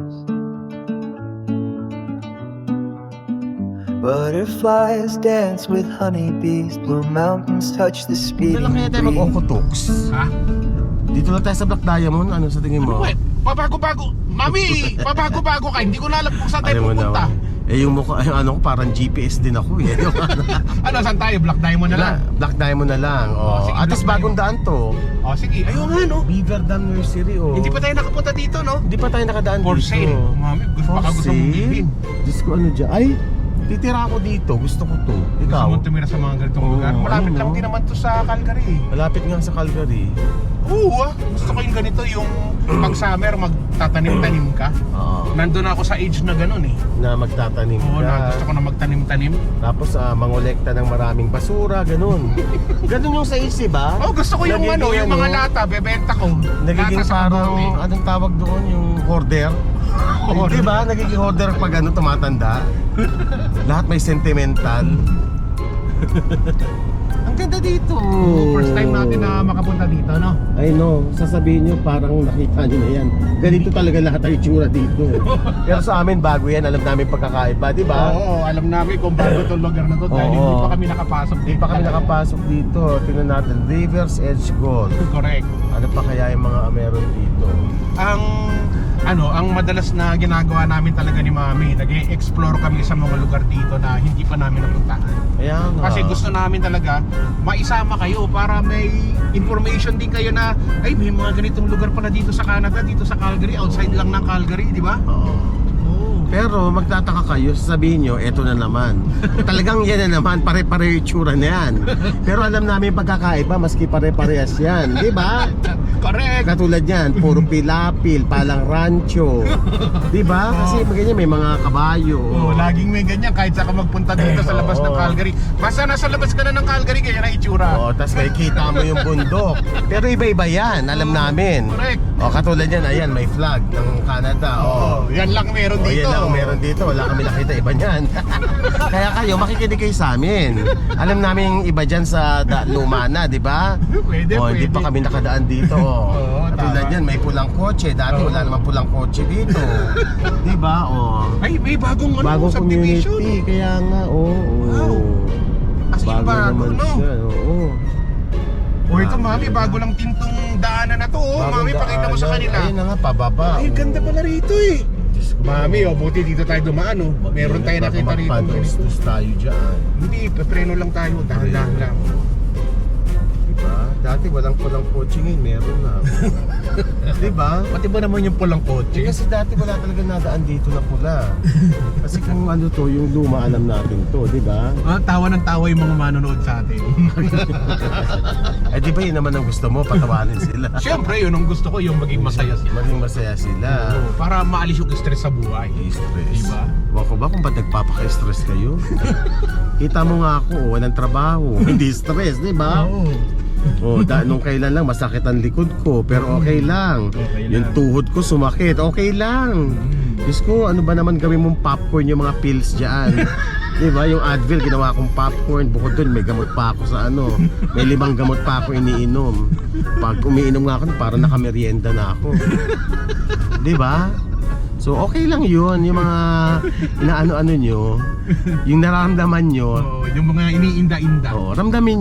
Butterflies dance with honeybees, blue mountains touch the Dito speeding lang kaya tayo breeze. mag-Okotox. Ha? Dito lang tayo sa Black Diamond. Ano sa tingin mo? Ano pabago-bago. Mami, pabago-bago ka. Hindi ko na alam kung saan tayo Alam mo pupunta. naman. Yung mukha, yung ano ko, parang GPS din ako eh. Yung Ano, saan tayo? Black Diamond na lang. Black Diamond na lang. Oh. sige, At Black least bagong daan to. Oh, sige. Ayun nga, no? Beaver Dam Nursery, oh. Hindi pa tayo nakapunta dito, no? Hindi pa tayo nakadaan For dito. sale. Mami, baka gusto mong bilhin. Diyos ko, ano dyan? Ay, titira ako dito. Gusto ko to. Gusto Ikaw? mong tumira sa mga ganitong Oo, lugar. Malapit ayun, lang no? din naman to sa Calgary. Malapit nga sa Calgary. Oo, gusto ko yung ganito, yung pag summer magtatanim-tanim ka. Oo. Nandun ako sa age na ganun eh. Na magtatanim Oo, ka. na gusto ko na magtanim-tanim. Tapos mangolekta ng maraming basura, ganun. Ganun yung sa isip, ba? Oh, gusto ko yung Nagiging yung mga lata, bebenta ko. Nagiging Lata sa parang, kabote. anong tawag doon? Yung hoarder? Di ba? Nagiging hoarder pag ano, tumatanda. Lahat may sentimental. Ang ganda dito. First time natin na makapunta dito, no? I know, sasabihin nyo parang nakita nyo na yan. Ganito talaga lahat ang itsura dito. Pero sa amin bago yan, alam namin pagkakaiba, di ba? Oo, alam namin kung bago itong lugar na to dahil Oo. hindi pa kami nakapasok. Hindi pa kami nakapasok dito. Tingnan natin, River's Edge Gold. Correct. Ano pa kaya yung mga meron dito? Ang madalas na ginagawa namin talaga ni Mami, nag-explore kami sa mga lugar dito na hindi pa namin napuntahan. Kaya nga. Kasi gusto namin talaga maisama kayo para may information din kayo na ay may mga ganitong lugar pala dito sa Canada, dito sa Calgary, outside lang ng Calgary, di ba? Oo. Pero magtataka kayo, sasabihin nyo, eto na naman. Talagang yan na naman, pare-pare yung itsura na yan. Pero alam namin pagkakaiba, maski pare-parehas yan, di ba? Correct. Katulad yan, puro pilapil, palang rancho. Di ba? Kasi ganyan, may mga kabayo. Oh, laging may ganyan kahit saan ka magpunta dito sa labas ng Oo. Calgary. Basta nasa labas ka na ng Calgary, ganyan ang itsura. Oo, tapos makikita mo yung bundok. Pero iba-iba yan, alam namin. Correct. O, katulad yan, ayan, may flag ng Canada. Oh, yan lang meron O, dito. yan lang meron dito. Wala kami nakita iba niyan. Kaya kayo, makikinig kayo sa amin. Alam namin yung iba dyan sa luma na, di ba? Pwede, O, hindi pwede. pa kami nakadaan dito. Oo, Katulad tama. yan, may pulang kotse. Dati wala naman pulang kotse dito. Di ba? O. Ay, may bagong Bagong subdivision. community, kaya nga, oo. Wow. As in, bago, naman no? siya, oo. O ito, Mami, bago lang tintong daanan na to. Oh, Bagong Mami, pakita mo sa daanan. kanila. Ayun na nga, pababa. Ay, oo. ganda pala rito eh. Mami, buti dito tayo dumaan, oh. Meron tayo Baka nakita rito. magpadustos tayo dyan. Hindi, papreno lang tayo, dahan-dahan lang. Diba? Dati walang pulang kotse ngayon, meron na. Diba? Pati ba naman yung pulang Eh, kotse? kasi dati wala talaga nadaan dito na pula. Kasi kung ano to, yung luma alam natin to, diba? Tawa ng tawa yung mga manonood sa atin. Eh di ba yun naman ang gusto mo, patawanin sila. Siyempre, yun ang gusto ko, yung maging masaya sila. Maging masaya sila. Oo, para maalis yung stress sa buhay. Stress. Diba? Wako ba kung ba't nagpapaka-stress kayo? Kita mo nga ako, walang trabaho, hindi stress, diba? Oo. Nung kailan lang masakit ang likod ko, pero okay lang. Okay Yung lang. tuhod ko sumakit, okay lang. Diyos ko, ano ba naman gawin mong popcorn yung mga pills dyan? Diba? Yung Advil, ginawa kong popcorn. Bukod dun, may gamot pa ako sa ano. May 5 gamot pa ako iniinom. Pag umiinom nga ako, parang nakamerienda na ako. Diba? So okay lang yun, yung mga inaano-ano nyo, yung nararamdaman nyo, Oo, yung mga iniinda-inda. ramdamin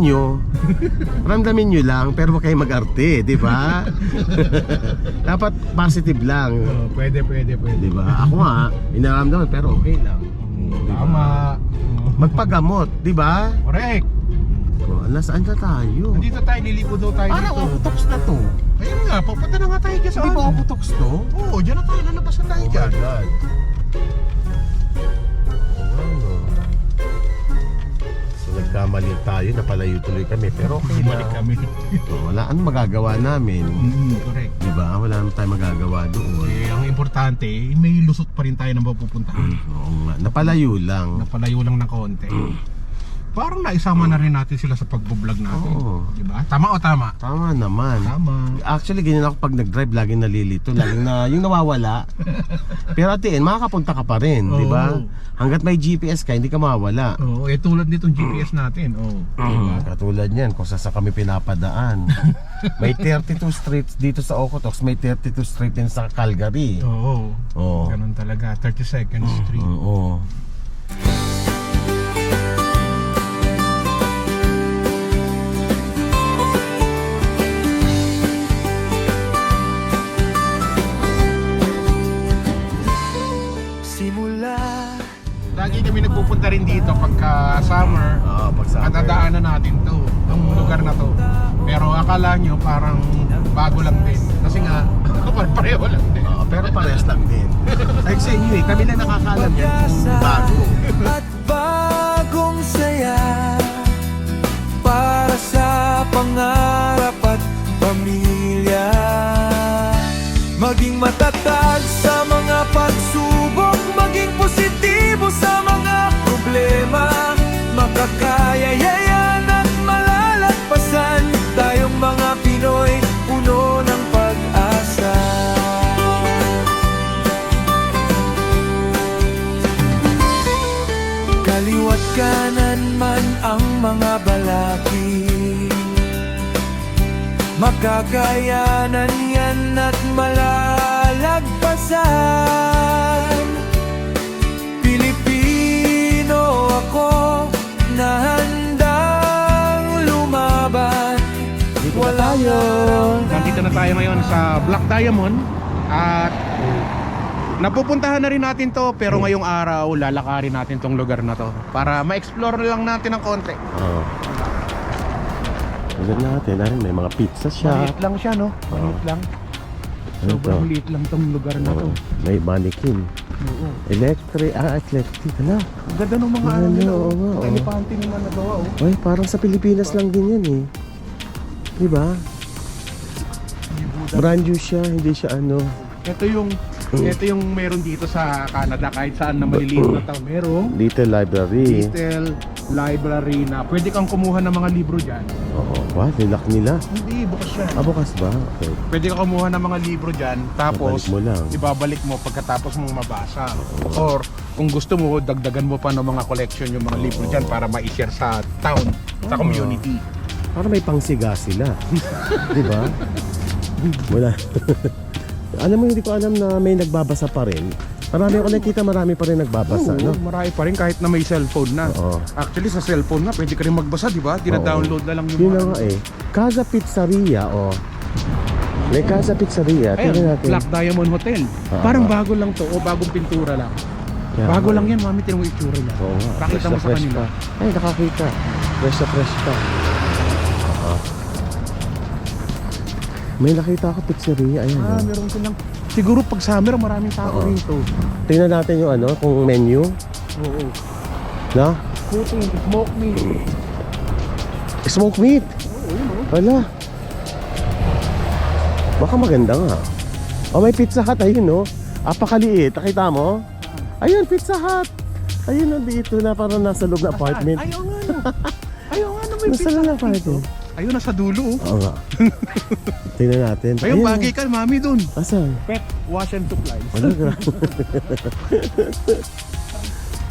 nyo lang, pero huwag kayo mag-arte, di ba? Dapat positive lang, Oo, pwede. di ba? Ako nga, inaramdaman pero okay lang. Tama. Magpagamot, di ba? Correct. Nasaan na tayo? Nandito tayo, liliko daw tayo Parang dito. Okotox na to. Ayun nga, papunta na nga tayo dyan sa Hindi ba ano. Okotox to? Oo, dyan na tayo, lalabas na tayo dyan. God. Oo, ano. So nagkamali tayo, napalayo tuloy kami. Pero okay Bumalik lang. kami. Wala anong magagawa namin. Correct. Diba? Wala naman tayong magagawa doon. Eh, ang importante, may lusot pa rin tayo na mapupuntahan. Oo nga. Napalayo lang. Napalayo lang ng konti. Parang naisama na rin natin sila sa pagbo-vlog natin. Oo. Diba? Tama o tama? Tama naman. Tama. Actually, ganyan ako pag nag-drive, laging nalilito. Laging na, yung nawawala. Pero at the end, makakapunta ka pa rin, di ba? Oo. Hanggat may GPS ka, hindi ka mawawala. Oo, eh tulad nitong GPS natin. Oo. Katulad niyan, kung saan kami pinapadaan. May 32 streets dito sa Okotoks, may 32 streets din sa Calgary. Oo. Oo. Ganun talaga. 32nd Street. Oo. Simula Lagi kami nagpupunta rin dito pagka summer. Pag sa At dadaanan natin to, itong lugar na to. Pero akala nyo parang bago lang din. Kasi nga, pareho lang din. pero parehas lang din. Like sa inyo kami na nakakalam yan kung bago. at bagong saya para sa pangarap at pamilya. Maging matatag sa mga pagsubok, maging positibo sa mga problema. Makakayayayan at malalagpasan, tayong mga Pinoy, puno ng pag-asa. Kaliwat kanan man ang mga balakid, makakayanan yan at malalagpasan. Pilipino ako na handang lumaban. Wala yun. Nandito na tayo ngayon sa Black Diamond. At napupuntahan na rin natin to. Pero ngayong araw, lalakarin natin tong lugar na to para ma-explore na lang natin ng konti. Oo. Tignan natin, may mga pizza shop. Maliit lang siya, no? Maliit lang. Ano Sobrang to? liit lang tong lugar na to. May mannequin. Oo. Electric, Hala. Ang ganda ng mga ano nila, Oo nga, oh. oo. Elepante nila nagawa, oh. Ay, parang sa Pilipinas lang din yan eh. Diba? Brand new siya, hindi siya ano. Ito yung meron dito sa Canada, kahit saan na maliliit na tao. Merong Little library. little library na pwede kang kumuha ng mga libro dyan. Oo. Wow, nilak nila. Hindi, bukas yan. Bukas ba? Okay. Pwede ka kumuha ng mga libro dyan, tapos Babalik mo lang. ibabalik mo pagkatapos mong mabasa. Or kung gusto mo, dagdagan mo pa ng mga collection yung mga libro dyan para ma-share sa town, sa community. Parang may pangsiga sila. Diba? Wala. Alam mo, hindi ko alam na may nagbabasa pa rin. Marami ako nakita, marami pa rin nagbabasa, Oo, no? marami pa rin kahit na may cellphone na. Oo. Actually, sa cellphone na, pwede ka rin magbasa, di ba? Dina-download na lang yung Yun mga... na nga eh. Casa Pizzeria, oh. May Casa Pizzeria. Tingnan Ayun, natin. Black Diamond Hotel. Oo. Parang bago lang to, o bagong pintura lang. Kaya Bago nga. lang yan, mami, tinong itsura niya. Oo nga. Pakita Fresh mo na sa fresh kanila. pa. Ay, nakakita. Fresh na fresh pa. May nakita ako pizzeria. Ayan. Ah, oh. meron silang... Siguro pag summer, maraming tao Oo. rito. Tingnan natin yung ano, kung menu. Oo. No? Cooking, smoke meat. Smoke meat. Oo, yun, oh. Wala. Baka maganda nga. Oh, may Pizza Hut. Ayun, no? Apakaliit. Nakita mo? Ayun, Pizza Hut. Ayun, nandito na parang nasa loob na apartment. Ayaw nga, no. Ayaw nga, no. May Nasa pizza lang na dito. apartment. Ayun, nasa dulo, oh. Oo nga. Tingnan natin. Ayun, bagay ka, mami, dun. Asan? Pet wash and supplies. Ano gra?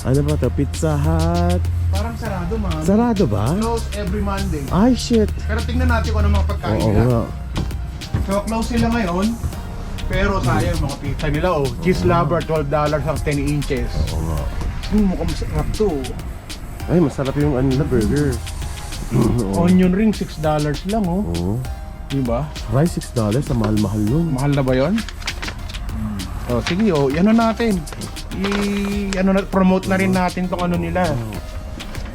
Ano ba to? Pizza Hut. Parang sarado, mami. Sarado ba? Close every Monday. Ay, shit. Pero tingnan natin kung ano mga pagkain Oo nila. nga. So, close sila ngayon. Pero sayang mga pizza nila, oh. Cheese lover, $12 ang 10 inches. Oo nga. Mukhang masarap to. Ay, masarap yung ano na burger. Oo. Onion ring, $6 lang, oh. Oo. Diba? Rice $6. Ang mahal-mahal nun. Mahal na ba yun? Oh, sige, oh, ano natin. Promote na rin natin tong ano nila.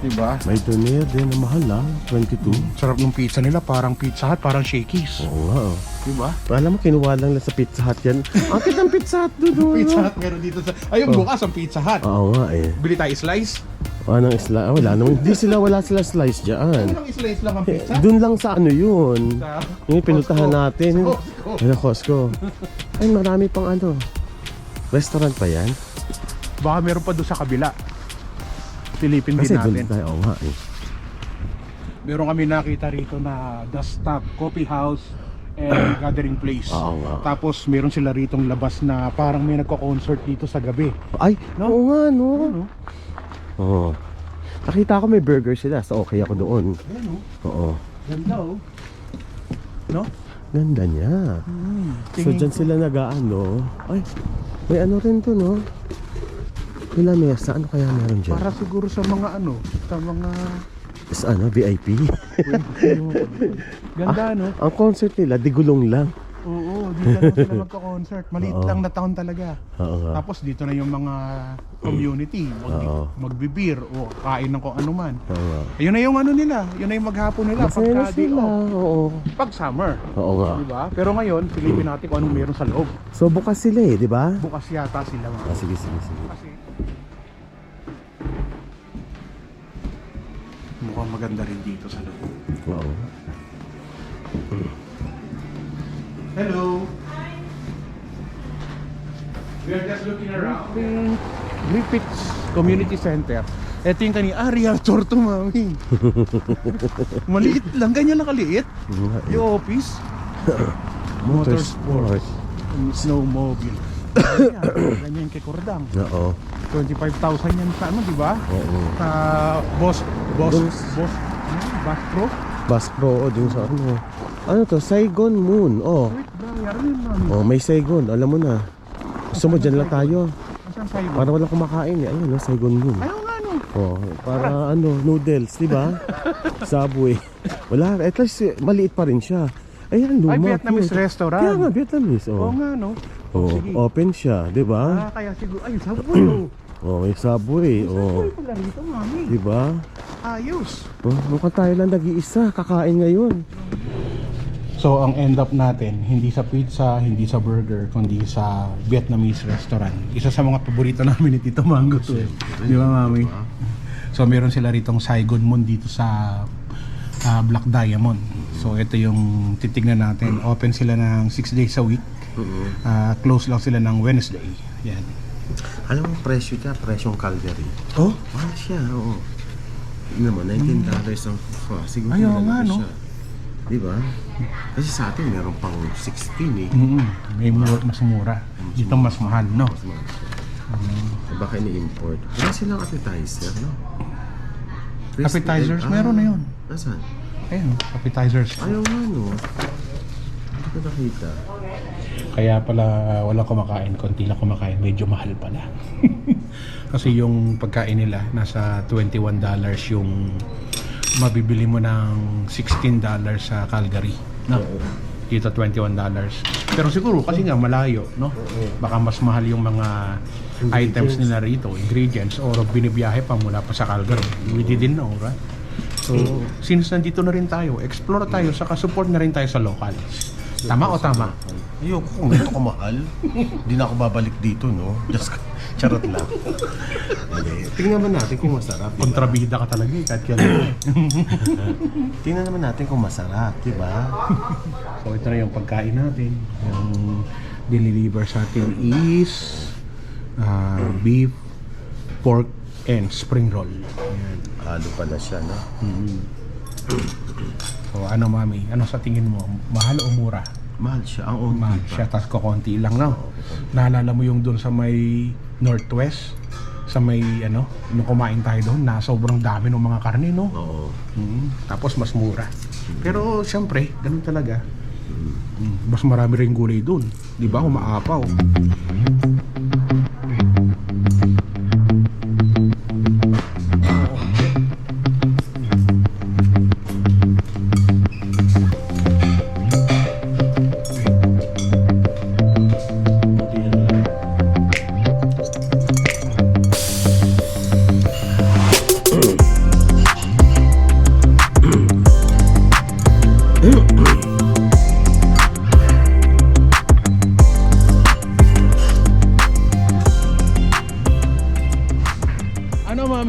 Diba? May doner din na mahal ah. 22. Sarap ng pizza nila, parang Pizza Hut, parang Shakey's. Oo nga oh. Diba? Alam mo, kinuha lang sa Pizza Hut yan. Akit ang Pizza Hut doon. Pizza Hut meron dito sa... Ayun, Oh. bukas ang Pizza Hut. Oo nga eh. Bili tayo slice. Anong slice? Wala naman. Wala sila slice dyan. Anong slice lang ang pizza? Doon lang sa ano yun. Sa Yung pinuntahan Costco. natin. Ano, Costco. Ay, marami pang ano. Restaurant pa yan? Baka meron pa doon sa kabila. Silipin din Kasi doon natin. tayo. Oo nga eh. Meron kami nakita rito na The Stop Coffee House and Gathering Place. Oo nga. Tapos meron sila ritong labas na parang may nagko-concert dito sa gabi. Ay, No? oo nga no. Ano? Oo. Nakita ko may burger sila. So okay ako doon. Ayan o. Oo. Ganda o. No? Ganda niya. So Tingin dyan ko- sila nag-ano. Ay, may ano rin to no. May lamesa. Ano kaya meron dyan? Para siguro sa mga ano, sa mga... Is ano, VIP? Ganda no? Ang concert nila, digulong lang. Oo, dito lang sila magko-concert. Maliit Oo. lang na taon talaga. Oo nga. Tapos dito na yung mga community, Oo. magbibir o kain ng kung ano man. Oo nga. Ayun na yung ano nila, yun na yung maghapon nila Masaya na pagka day sila. off. Oo. Pag summer, Oo nga. di ba? Pero ngayon, silipin natin kung anong meron sa loob. So bukas sila eh, di ba? Bukas yata sila mga. Ah, sige, sige, sige. Kasi mukhang maganda rin dito sa loob. Wow. Hello. We are just looking around. Griffiths Community Center. Ito yung kanina, realtor to, mami. Maliit lang, ganyan lang kaliit. Yung office. Motorsport. Snowmobile. Ganyan kay Kordang. Oo. 25,000 yan sa ano, di ba? Oo. Sa Boss Boss Pro. Bass Pro o dun sa ano. Ano to? Saigon Moon. Oh. Wait, bayaran yun, mami. Oh, may Saigon. Alam mo na. Gusto mo dyan lang tayo. Asan sa'yo? Para walang kumakain eh. Ayun, no, Saigon Moon. Ayaw nga, no. Oh, para ano, noodles, di ba? Subway. Wala, at least maliit pa rin siya. Ayan, luma. Ay, Vietnamese cute. restaurant. Kaya nga, Vietnamese. Oo Oh. nga, no. Oh, Sige. open siya, di ba? Kaya siguro, ay, Subway, oh. Oh, may Subway. Oh, Subway pala rito, mami. di ba? Ayos. Oh, mukhang tayo lang nag-iisa, kakain ngayon. So, ang end up natin, hindi sa pizza, hindi sa burger, kundi sa Vietnamese restaurant. Isa sa mga paborito namin ni Tito Mango to. Di ba, mami? So, meron sila ritong Saigon Moon dito sa Black Diamond. So, ito yung titignan natin. Open sila ng 6 days a week. Close lang sila ng Wednesday. Yan. Alam mo, presyo niya, presyong Calgary. Oh? Mahal siya, oo. Tignan mo, $19 ang siguro Ayaw talaga nga, no? siya. Di ba? Kasi sa atin, meron pang 16 eh. May mas mura. Dito mas mahal, no? Mas mahal siya. Baka ini-import. Wala silang appetizer, no? Appetizers, meron na yun. Nasaan? Ayun, appetizers. Ayaw nga, no? Hindi ko nakita. Kaya pala walang kumakain, konti lang kumakain, medyo mahal pala. Kasi yung pagkain nila nasa $21 yung mabibili mo ng $16 sa Calgary, no? Dito $21. Pero siguro kasi nga malayo, no? Baka mas mahal yung mga items nila rito, ingredients, or binibiyahe pa mula pa sa Calgary. We didn't know, right? So, since nandito na rin tayo, explore tayo, saka support na rin tayo sa locals. Tama o tama? Ayoko kung ito kamahal. Hindi na ako babalik dito, no? Just charot lang. Okay. Tingnan naman natin kung masarap. Diba? Kontrabida ka talaga eh, kahit kailan. Tingnan naman natin kung masarap, di ba? So ito na yung pagkain natin. Yung diniliver sa atin is beef, pork, and spring roll. Ayan. Halo pala siya, no? So ano, mami? Ano sa tingin mo? Mahal o mura? Mahal siya. Ang onti Mahal pa. siya, tas kukunti lang, no? Naalala mo yung doon sa may Northwest? Sa may ano, nung kumain tayo doon, na sobrang dami ng mga karne, no? Oo. Tapos mas mura. Pero siyempre, ganun talaga. Mas marami rin gulay doon. Di ba? Umaapaw.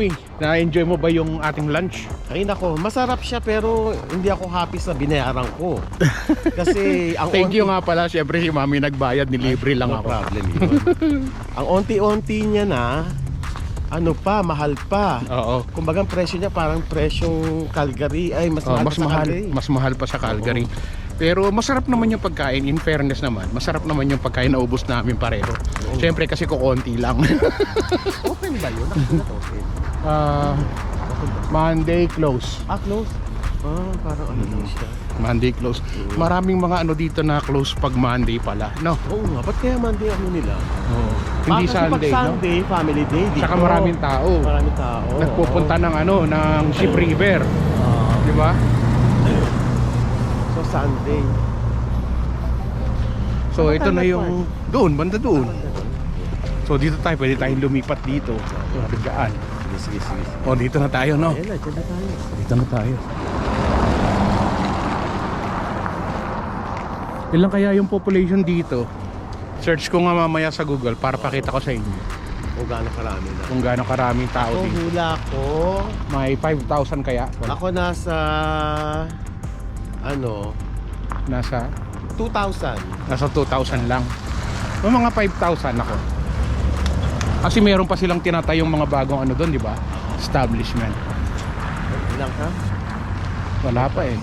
Mami? Na-enjoy mo ba yung ating lunch? Ay nako, masarap siya pero hindi ako happy sa binayaran ko. Kasi ang Thank you nga pala. Siyempre si Mami nagbayad, nilibre lang no ako. problem yun. Ang onti-onti niya na, ano pa, mahal pa. Oo. Kumbaga ang presyo niya parang presyong Calgary. Ay, mas mahal Mas pa sa mahal, Calgary. mas mahal pa sa Calgary. Pero masarap naman yung pagkain, in fairness naman. Masarap naman yung pagkain na ubos namin pareho. Siyempre kasi kukonti lang. Open ba yun? Open. Monday close. Close? Parang ano lang siya. Monday close. Maraming mga ano dito na close pag Monday pala. No? Oo nga, ba't kaya Monday ano nila? Hindi Kasi Sunday, pag no? Sunday, family day dito. Saka maraming tao. Maraming tao. Nagpupunta ng ano, ng Ship River. Di ba? So Sunday. So Saan ito tayo na yung doon, banda doon. So dito tayo, pwede tayong lumipat dito. Bigaan. Sige. O dito na tayo, no? Ayan na, dyan na tayo. Dito na tayo. Ilan kaya yung population dito? Search ko nga mamaya sa Google para pakita ko sa inyo O gaano karami na. kung gaano karaming tao So dito. hula ko, May 5,000 kaya? ako nasa, ano, Nasa 2,000. 2,000 lang. May mga 5,000 ako. Kasi meron pa silang tinatayong mga bagong ano doon, di ba? Establishment. Ilang ka? Wala pa eh.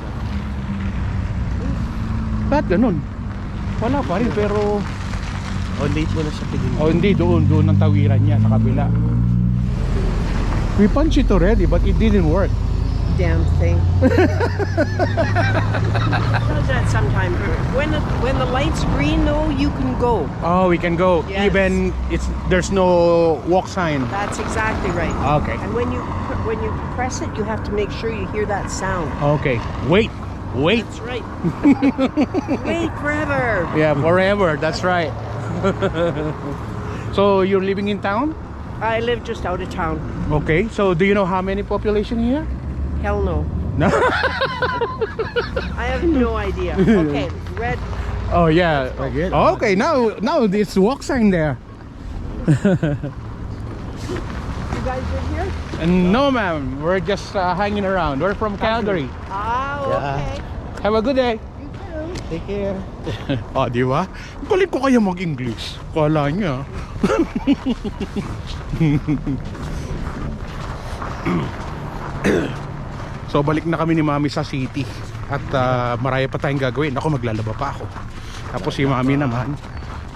Bakit ganun? Wala pa rin pero O late mo na siya pinili. hindi, doon ang tawiran niya sa kabila. We punched it already but it didn't work. Damn thing. Does that sometimes. When the light's green though, you can go. Oh, we can go. Yes. Even there's no walk sign. That's exactly right. Okay. And when you press it, you have to make sure you hear that sound. Okay. Wait. That's right. Wait forever. Yeah, forever. That's right. So you're living in town? I live just out of town. Okay. So do you know how many population here? Hell no. No. I have no idea. Okay, red. Oh yeah. Again? Okay, now this walk sign there. You guys live here? And no ma'am, we're just hanging around. We're from Calgary. Ah, okay. Have a good day. You too. Take care. Oh, di ba? Balik ko kaya mag-English. Kala niya. So balik na kami ni Mami sa city. At maraya pa tayong gagawin. Ako maglalaba pa ako. Tapos si Mami naman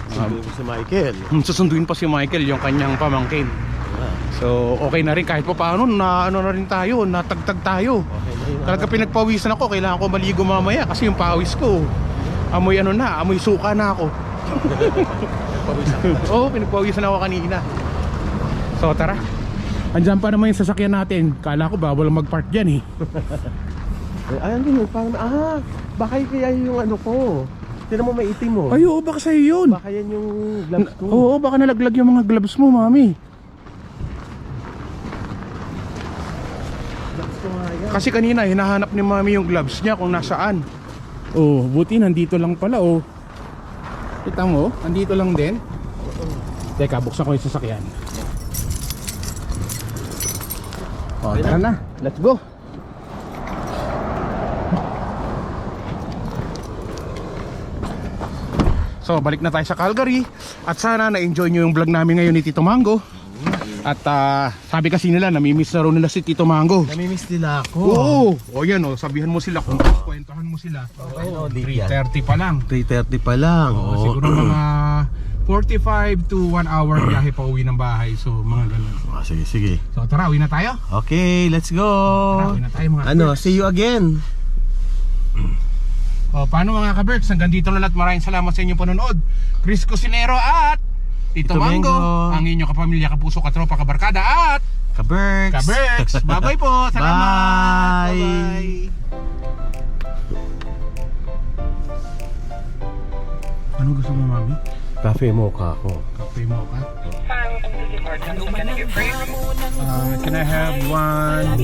Sabi mo si Michael. susunduin pa si Michael, yung kanyang pamangkin. So okay na rin kahit pa paano na ano na rin tayo, natagtag tayo. Okay na yun. Talaga pinagpawisan ako, kailangan ko maligo mamaya kasi yung pawis ko amoy ano na, amoy suka na ako. Oo, pinagpawisan ako kanina. So tara. Andiyan pa naman yung sasakyan natin. Kala ko bawal mag-park dyan eh. Ay, ano yun? Parang, baka kaya yung ano ko. Tinan mo maitim mo. Ay oo, baka sa'yo yun. Baka yan yung gloves ko. Oo, baka nalaglag yung mga gloves mo, Mami. Gloves ko nga yan. Kasi kanina hinahanap ni Mami yung gloves niya kung nasaan. Oh, buti nandito lang pala oh. Kita mo, nandito lang din. Teka, buksan ko yung sasakyan. Oh, tara na. Let's go. So, balik na tayo sa Calgary. At sana na-enjoy nyo yung vlog namin ngayon ni Tito Mango. At sabi kasi nila, namimiss na raw nila si Tito Mango. Namimiss nila ako. Oo! O yan o, sabihan mo sila kung kwentuhan mo sila. Oo, late yan. 30 pa lang. 3:30 pa lang. Oo, siguro mga 45 to 1 hour biyahe pa uwi ng bahay. So, mga ganun. Sige. So, tara, uwi na tayo. Okay, let's go. Tara, uwi na tayo mga Ano, kaberks. see you again. O, paano mga kaberks? Hanggang dito na lahat. Maraming salamat sa inyong panonood. Chris Cusinero at Tito Tito Mango, Mango. ang inyong kapamilya, kapuso, katropa, kabarkada at Kaberks. Kaberks. Bye-bye po. Salamat. Bye. Bye-bye. Ano gusto mo, Mami? Cafe mocha ako. Cafe mocha. Can I have one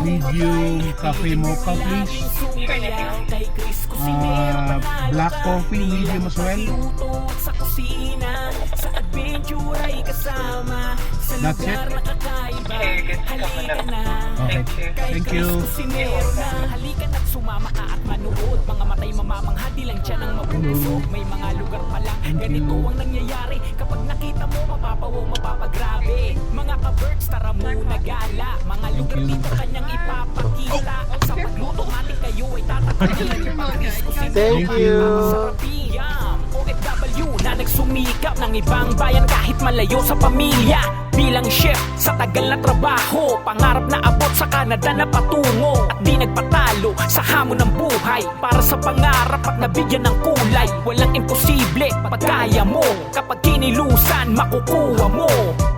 medium cafe mocha, please? Black coffee, medium as well. That's it? Okay. Thank you. Halika na't sumama ka at manood. Mga matay mamamangha, di lang siya nang mabubusog. May mga lugar pa lang, ganito ang nangyayari. Kapag nakita mo, mapapawaw, mapapagrabe. Mga ka-birds, tara muna gala. Mga lugar dito kanyang ipapakita. Sa pagluto, matik kayo ay tatakayin. Thank you. OFW na nagsumikap ng ibang bayan kahit malayo sa pamilya. Bilang chef sa tagal na trabaho, pangarap na abot sa Canada na patungo. At di nagpatalo sa hamon ng buhay para sa pangarap at nabigyan ng kulay. Walang imposible pag kaya mo, kapag kinilusan makukuha mo.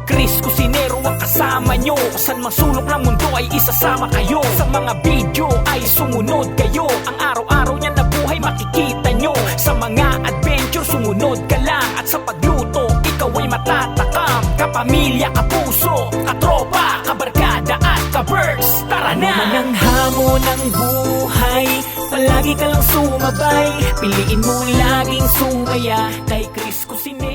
Chris Cusinero ang kasama nyo, saan mang sulok ng mundo ay isasama kayo. Sa mga video ay sumunod kayo, ang araw-araw niya na buhay makikita nyo. Sa mga adventure sumunod ka lang, at sa pagluto ikaw ay matatakam. Kapamilya, kapuso, katropa, kabarkada at kabirds, tara na! Ano man ang hamon ng buhay, palagi ka lang sumabay. Piliin mo laging sumaya kay Chris Cusinero.